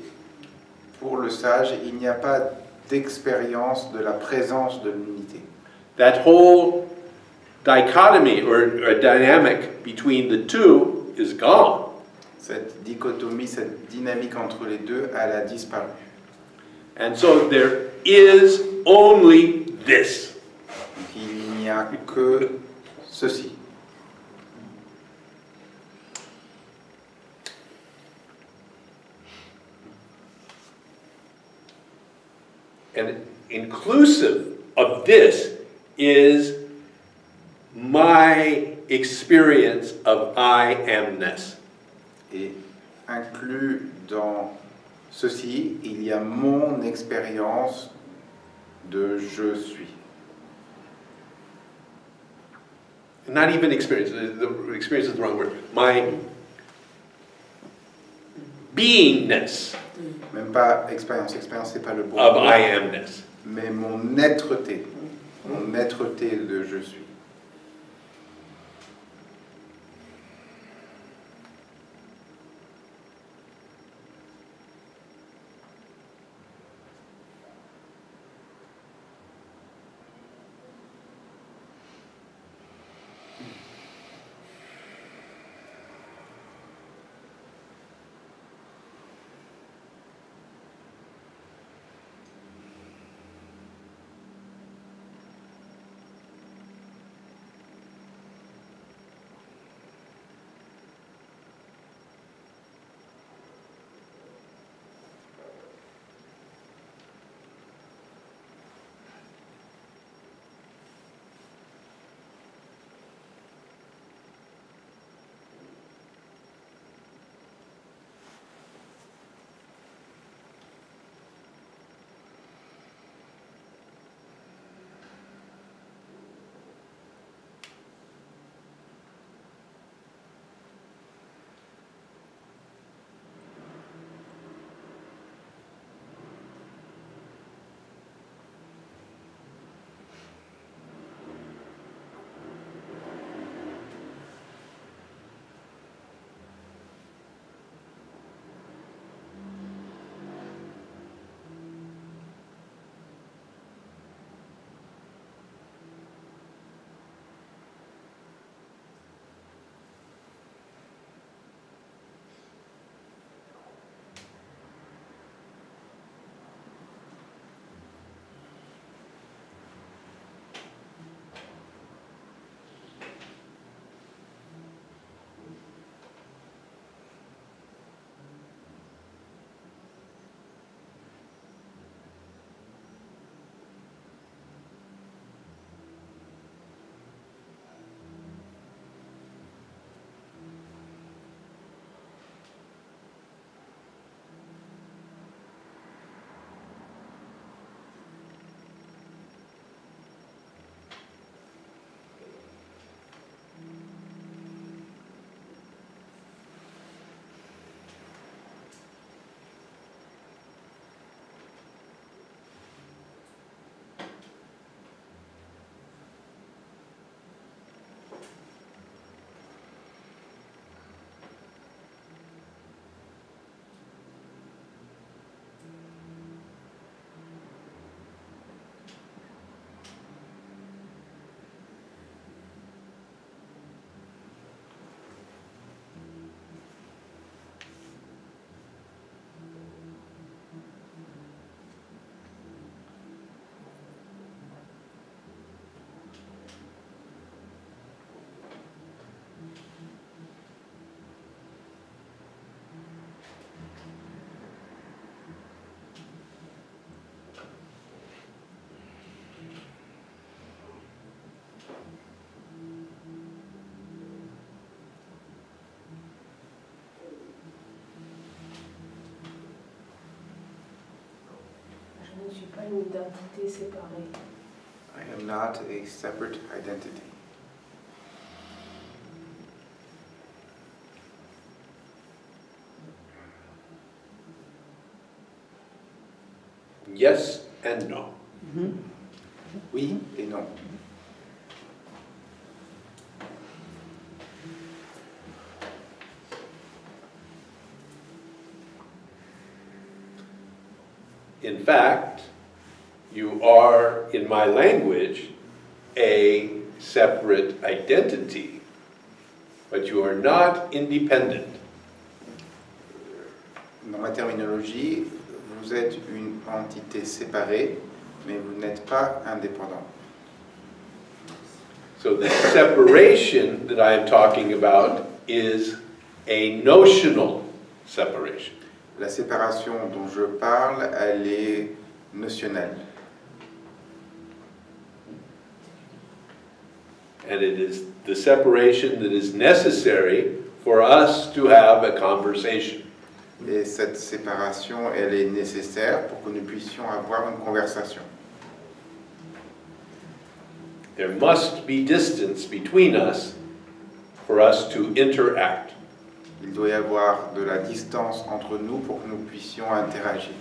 Pour le sage, il n'y a pas d'expérience de la présence de l'unité. That whole dichotomy or dynamic between the two is gone. Cette dichotomie, cette dynamique entre les deux, elle a disparu. And so there is only this. Donc, il n'y a que ceci. And inclusive of this is my experience of I amness. Et inclus dans ceci, il y a mon expérience de je suis. Not even experience, the experience is the wrong word. My beingness Même pas expérience, expérience c'est pas le bon of mot, I amness. mais mon être-té de je suis. pas une identité séparée. I am not a separate identity. Yes and no. Oui et non. In fact, you are, in my language, a separate identity, but you are not independent. Dans ma terminologie, vous êtes une entité séparée, mais vous n'êtes pas indépendant. So the separation that I am talking about is a notional separation. La séparation dont je parle, elle est notionnelle. And it is the separation that is necessary for us to have a conversation. Et cette séparation, elle est nécessaire pour que nous puissions avoir une conversation. There must be distance between us for us to interact. Il doit y avoir de la distance entre nous pour que nous puissions interagir.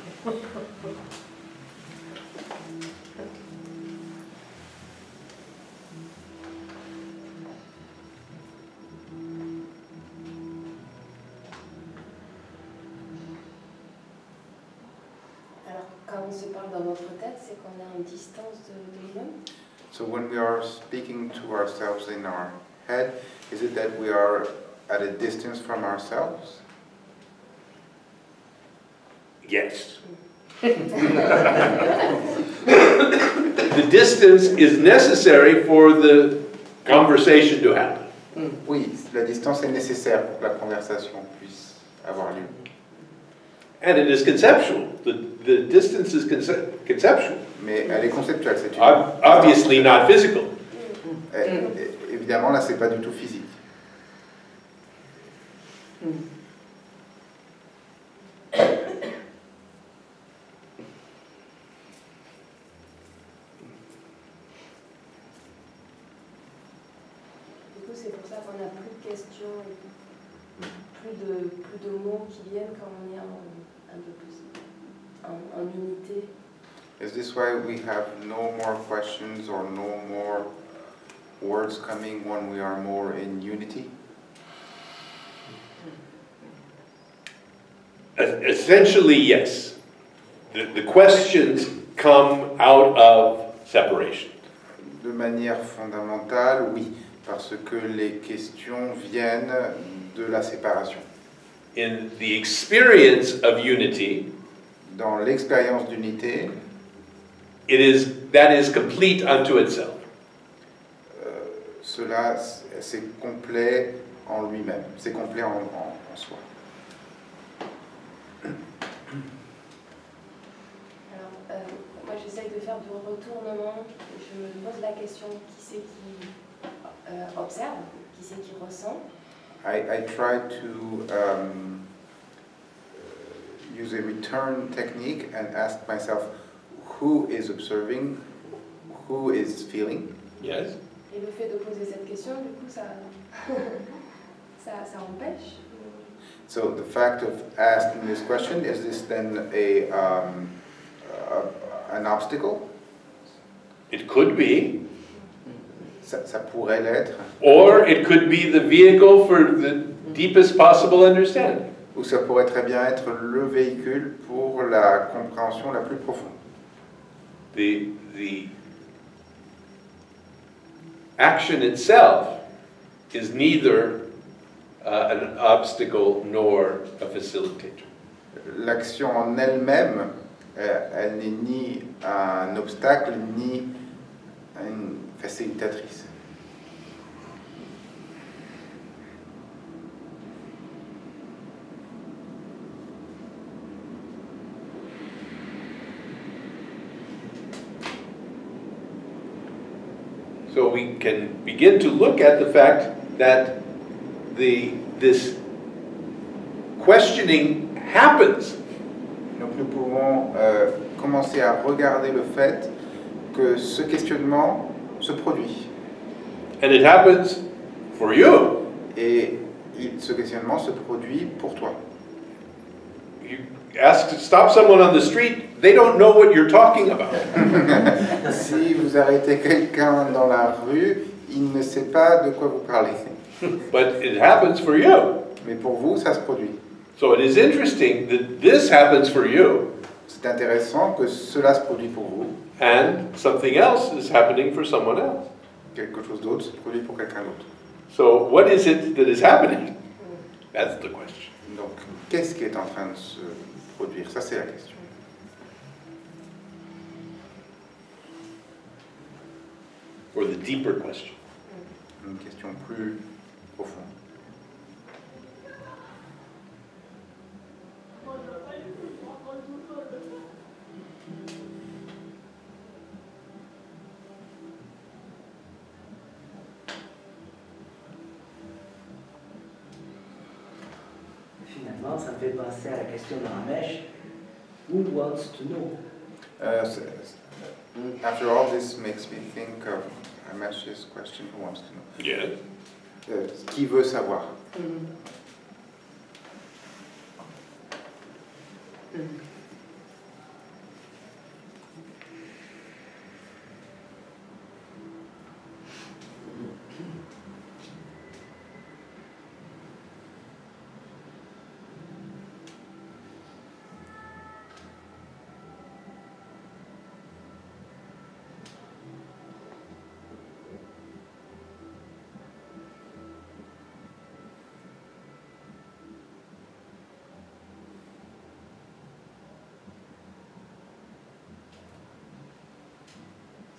Alors, quand on se parle dans notre tête, c'est qu'on est en distance de nous-mêmes. So when we are speaking to ourselves in our head, is it that we are at a distance from ourselves? Yes. The distance is necessary for the conversation to happen. Oui, la distance est nécessaire pour que la conversation puisse avoir lieu. And it is conceptual. The distance is conceptual. Mais elle est conceptuelle, c'est une... Obviously not physical. Évidemment, là, c'est pas du tout physique. Du coup, c'est pour ça qu'on n'a plus de questions, plus de mots qui viennent quand on est un peu plus en unité. Is this why we have no more questions or no more words coming when we are more in unity? Essentially, yes. The questions come out of separation. De manière fondamentale, oui, parce que les questions viennent de la séparation. In the experience of unity, Dans l'expérience d'unité, that is complete unto itself. cela, c'est complet en lui-même, c'est complet en soi. Alors, moi j'essaye de faire du retournement, je me pose la question, qui c'est qui observe, qui c'est qui ressent? I try to use a return technique and ask myself, who is observing, who is feeling? Yes. Et le fait de poser cette question, du coup, ça empêche? So the fact of asking this question, is this then an obstacle? It could be. Ça pourrait l'être. Or it could be the vehicle for the deepest possible understanding. Ou ça pourrait très bien être le véhicule pour la compréhension la plus profonde. The action itself is neither an obstacle nor a facilitator. L'action en elle-même, elle n'est ni un obstacle ni une facilitatrice. So we can begin to look at the fact that this questioning happens. Donc nous pouvons commencer à regarder le fait que ce questionnement se produit. And it happens for you. Et ce questionnement se produit pour toi. You stop someone on the street, they don't know what you're talking about. Si vous arrêtez quelqu'un dans la rue, il ne sait pas de quoi vous parlez. But it happens for you. Mais pour vous, ça se produit. So it is interesting that this happens for you. C'est intéressant que cela se produit pour vous. And something else is happening for someone else. Quelque chose d'autre se produit pour quelqu'un d'autre. So what is it that is happening? That's the question. Donc, qu'est-ce qui est en train de se produire? Ça, c'est la question. Or the deeper question. Une question plus profonde. Finalement, ça me fait penser à la question de Ramesh. Who wants to know? After all, this makes me think of Amesh's question, who wants to know? Yes. Qui veut savoir?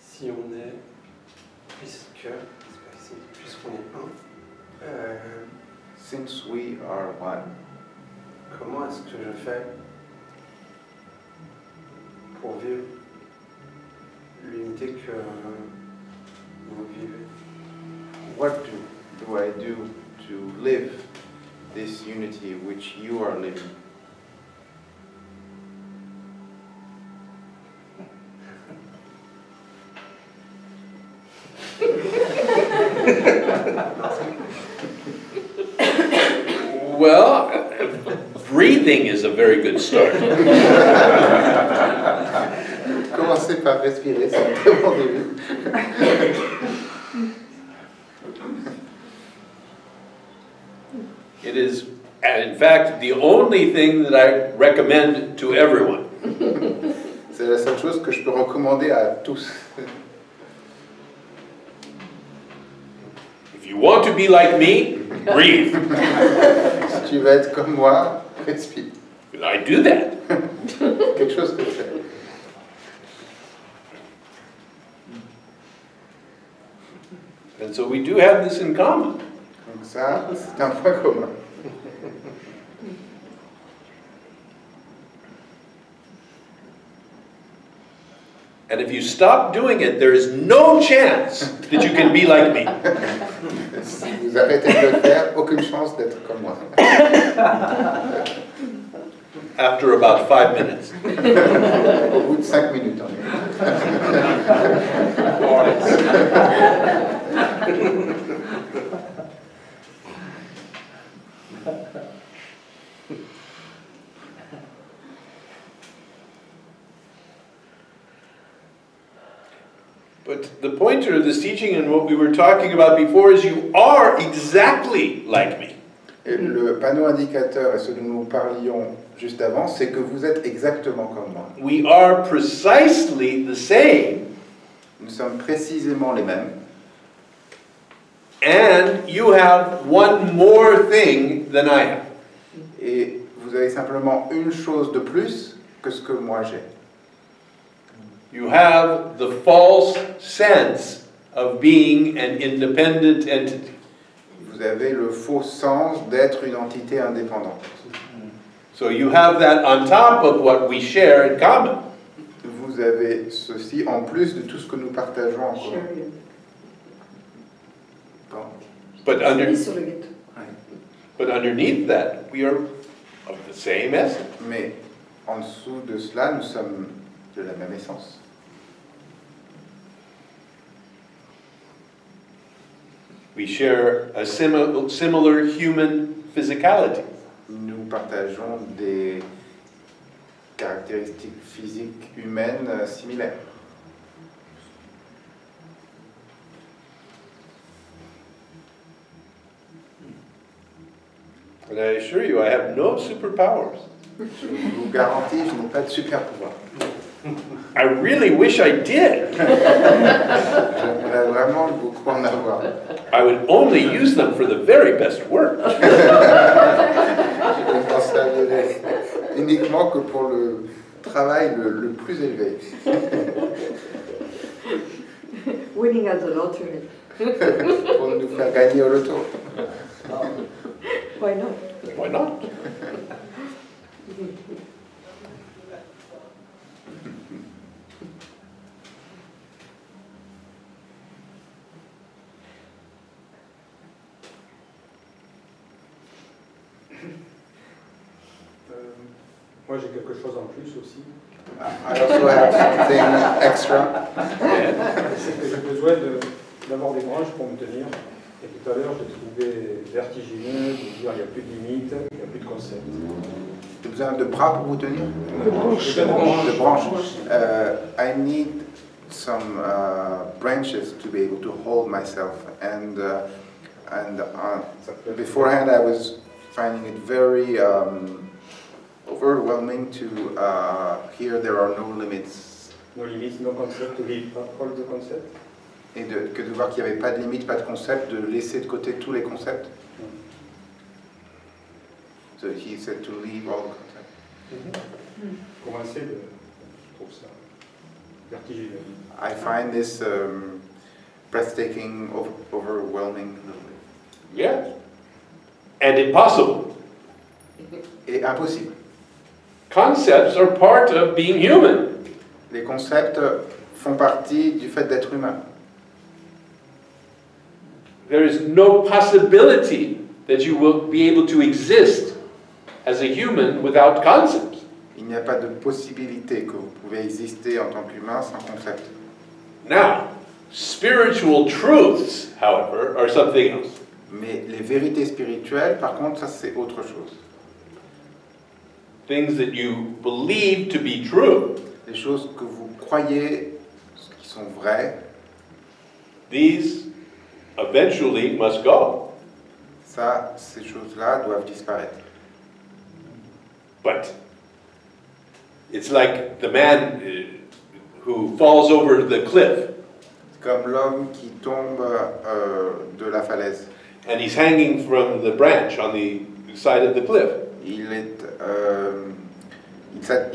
Si on est, puisqu'on est un, Since we are one, comment est-ce que je fais pour vivre l'unité que vous vivez? what do I do to live this unity which you are living? Well, breathing is a very good start. Commencez par respirer, c'est un très bon début. It is, in fact, the only thing that I recommend to everyone. C'est la seule chose que je peux recommander à tous. If you want to be like me, breathe. Si tu veux être comme moi, respire. I do that. Quelque chose que je fais. And so we do have this in common. Donc ça, c'est un point commun. And if you stop doing it, there is no chance that you can be like me. Si vous arrêtez de le faire, aucune chance d'être comme moi. After about 5 minutes. Au bout de 5 minutes, on But the pointer of this teaching and what we were talking about before is you are exactly like me. Et le panneau indicateur et ce dont nous parlions juste avant, c'est que vous êtes exactement comme moi. We are precisely the same. Nous sommes précisément les mêmes. And you have one more thing than I have. Et vous avez simplement une chose de plus que ce que moi j'ai. You have the false sense of being an independent entity. Vous avez le faux sens d'être une entité indépendante. So you have that on top of what we share in common. Vous avez ceci en plus de tout ce que nous partageons en commun. But, Sur le gâteau. but underneath that, we are of the same essence. Mais en dessous de cela, nous sommes de la même essence. We share a similar human physicality. Nous partageons des caractéristiques physiques humaines similaires. And I assure you, I have no superpowers. Je vous garantis, je n'ai pas de super pouvoir. I really wish I did. J'aimerais vraiment beaucoup en avoir. I would only use them for the very best work. Je ne m'en servirai uniquement que pour le travail le plus élevé. Winning at the lottery. Pour nous faire gagner au loto. Why not? Why not? Moi j'ai quelque chose en plus aussi. I also have something extra. C'est que j'ai besoin d'avoir des branches pour me tenir. Et tout à l'heure j'ai trouvé vertigineux de dire il n'y a plus de limites, il n'y a plus de concept. J'ai besoin de bras pour vous tenir? De branches. De branches. I need some branches to be able to hold myself. And beforehand I was finding it very overwhelming to hear there are no limits. No limits, no concept, to leave all the concept. Et que de voir qu'il n'y avait pas de limite, pas de concept, de laisser de côté tous les concepts. So he said to leave all the concepts. Commencer, je trouve ça vertigineux. I find this breathtaking, overwhelming a little bit. Yes. And impossible. Et impossible. Concepts are part of being human. Les concepts font partie du fait d'être humain. There is no possibility that you will be able to exist as a human without concepts. Il n'y a pas de possibilité que vous pouvez exister en tant qu'humain sans concept. Now, spiritual truths, however, are something else. Mais les vérités spirituelles, par contre, ça c'est autre chose. Things that you believe to be true. Les choses que vous croyez qui sont vraies, These eventually must go. ça, ces choses-là doivent disparaître. But it's like the man who falls over the cliff Comme l'homme qui tombe de la falaise. and he's hanging from the branch on the side of the cliff. Il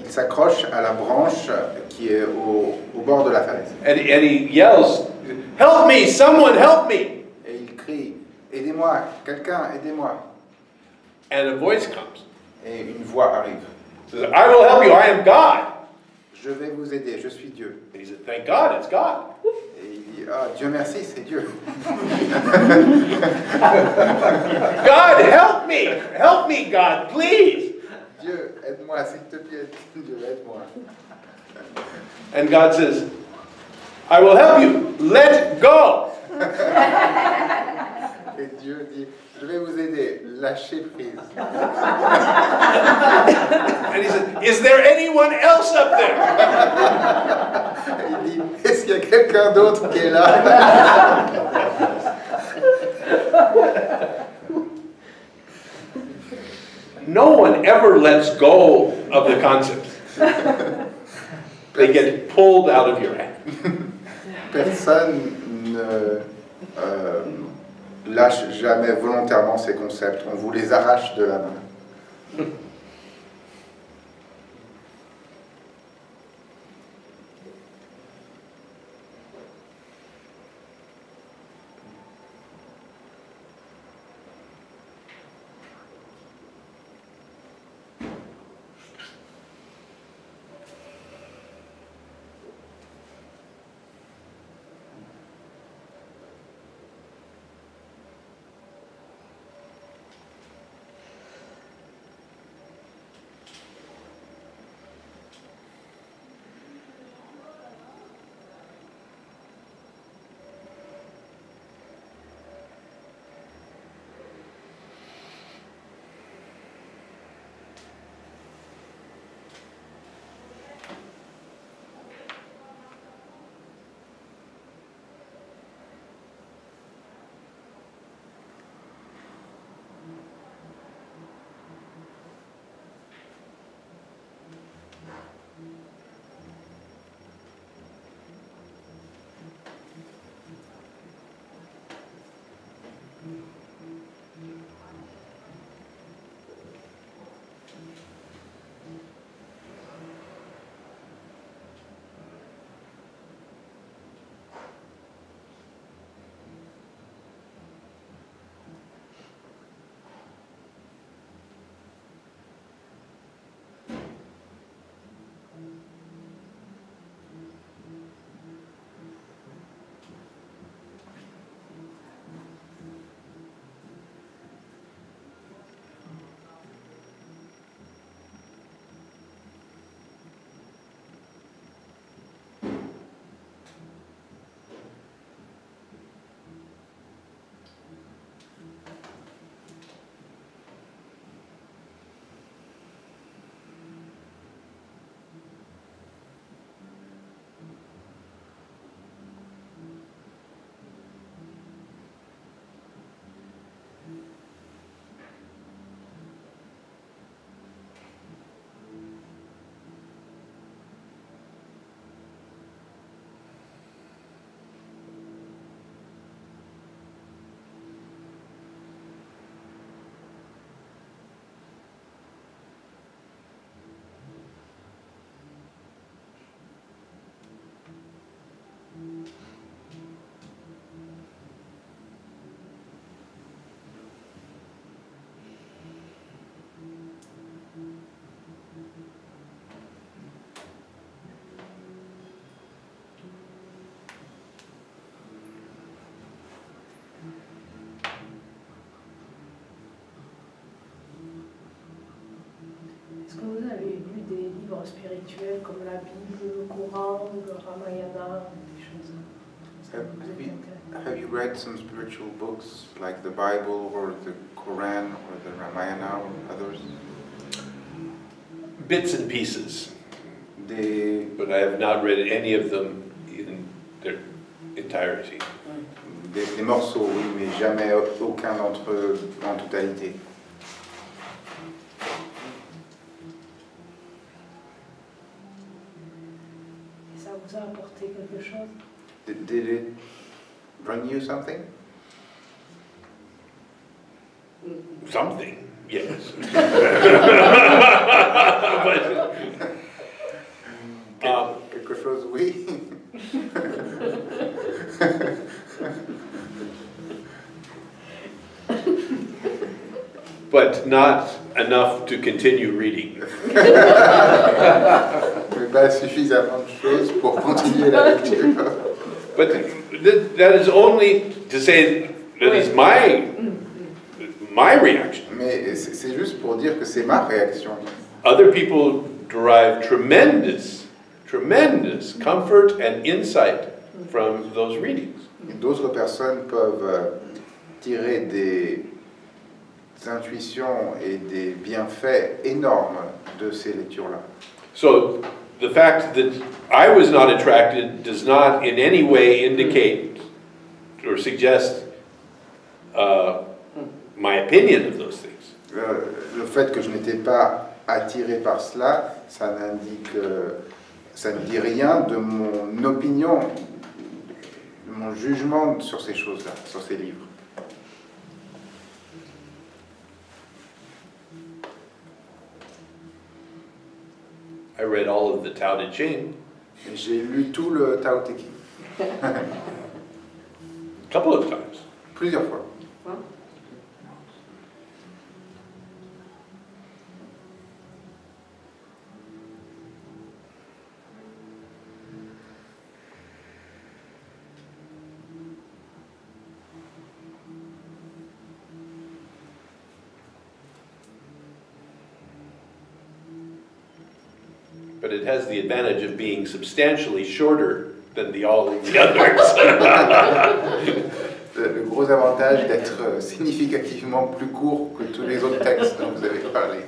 s'accroche à la branche qui est au bord de la falaise. And he yells, "Help me, someone help me." Et il crie, aidez-moi, quelqu'un, aidez-moi. And a voice comes. Et une voix arrive. Says, "I will help you, I am God." Je vais vous aider, je suis Dieu. And he said, "Thank God, it's God." Et il dit, ah, Dieu merci, c'est Dieu. God, help me, God, please. Dieu, aide-moi, s'il te plaît. Dieu, aide-moi. And God says, "I will help you, let go." Et Dieu dit, je vais vous aider, lâchez prise. And he said, "Is there anyone else up there?" Il dit, est-ce qu'il y a quelqu'un d'autre qui est là? No one ever lets go of the concepts. They get pulled out of your hand. Personne ne lâche jamais volontairement ces concepts. On vous les arrache de la main. livres spirituels comme la Bible, le Coran, le Ramayana, des choses comme ça. Have you read some spiritual books like the Bible or the Quran or the Ramayana or others? Bits and pieces, Des but I have not read any of them in their entirety. des morceaux, oui, mais jamais aucun d'entre eux en totalité. Et ça vous a apporté quelque chose? Did it bring you something? Something, yes. Quelque chose, oui. But not enough to continue reading. Mais pas suffisamment de choses pour continuer la lecture. But that is only to say that is my reaction. Mais c'est juste pour dire que c'est ma réaction. Other people derive tremendous comfort and insight from those readings. D'autres personnes peuvent tirer des intuitions et des bienfaits énormes de ces lectures-là. So the fact that I was not attracted does not in any way indicate or suggest my opinion of those things. Le fait que je n'étais pas attiré par cela, ça ne dit rien de mon opinion, de mon jugement sur ces choses-là, sur ces livres. I read all of the Tao Te Ching. J'ai lu tout le Tao Te Ching. A couple of times. Plusieurs fois. But it has the advantage of being substantially shorter than all the others. Le gros avantage d'être significativement plus court que tous les autres textes dont vous avez parlé.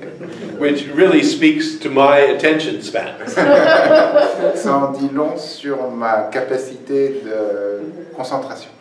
Which really speaks to my attention span. Ça en dit long sur ma capacité de concentration.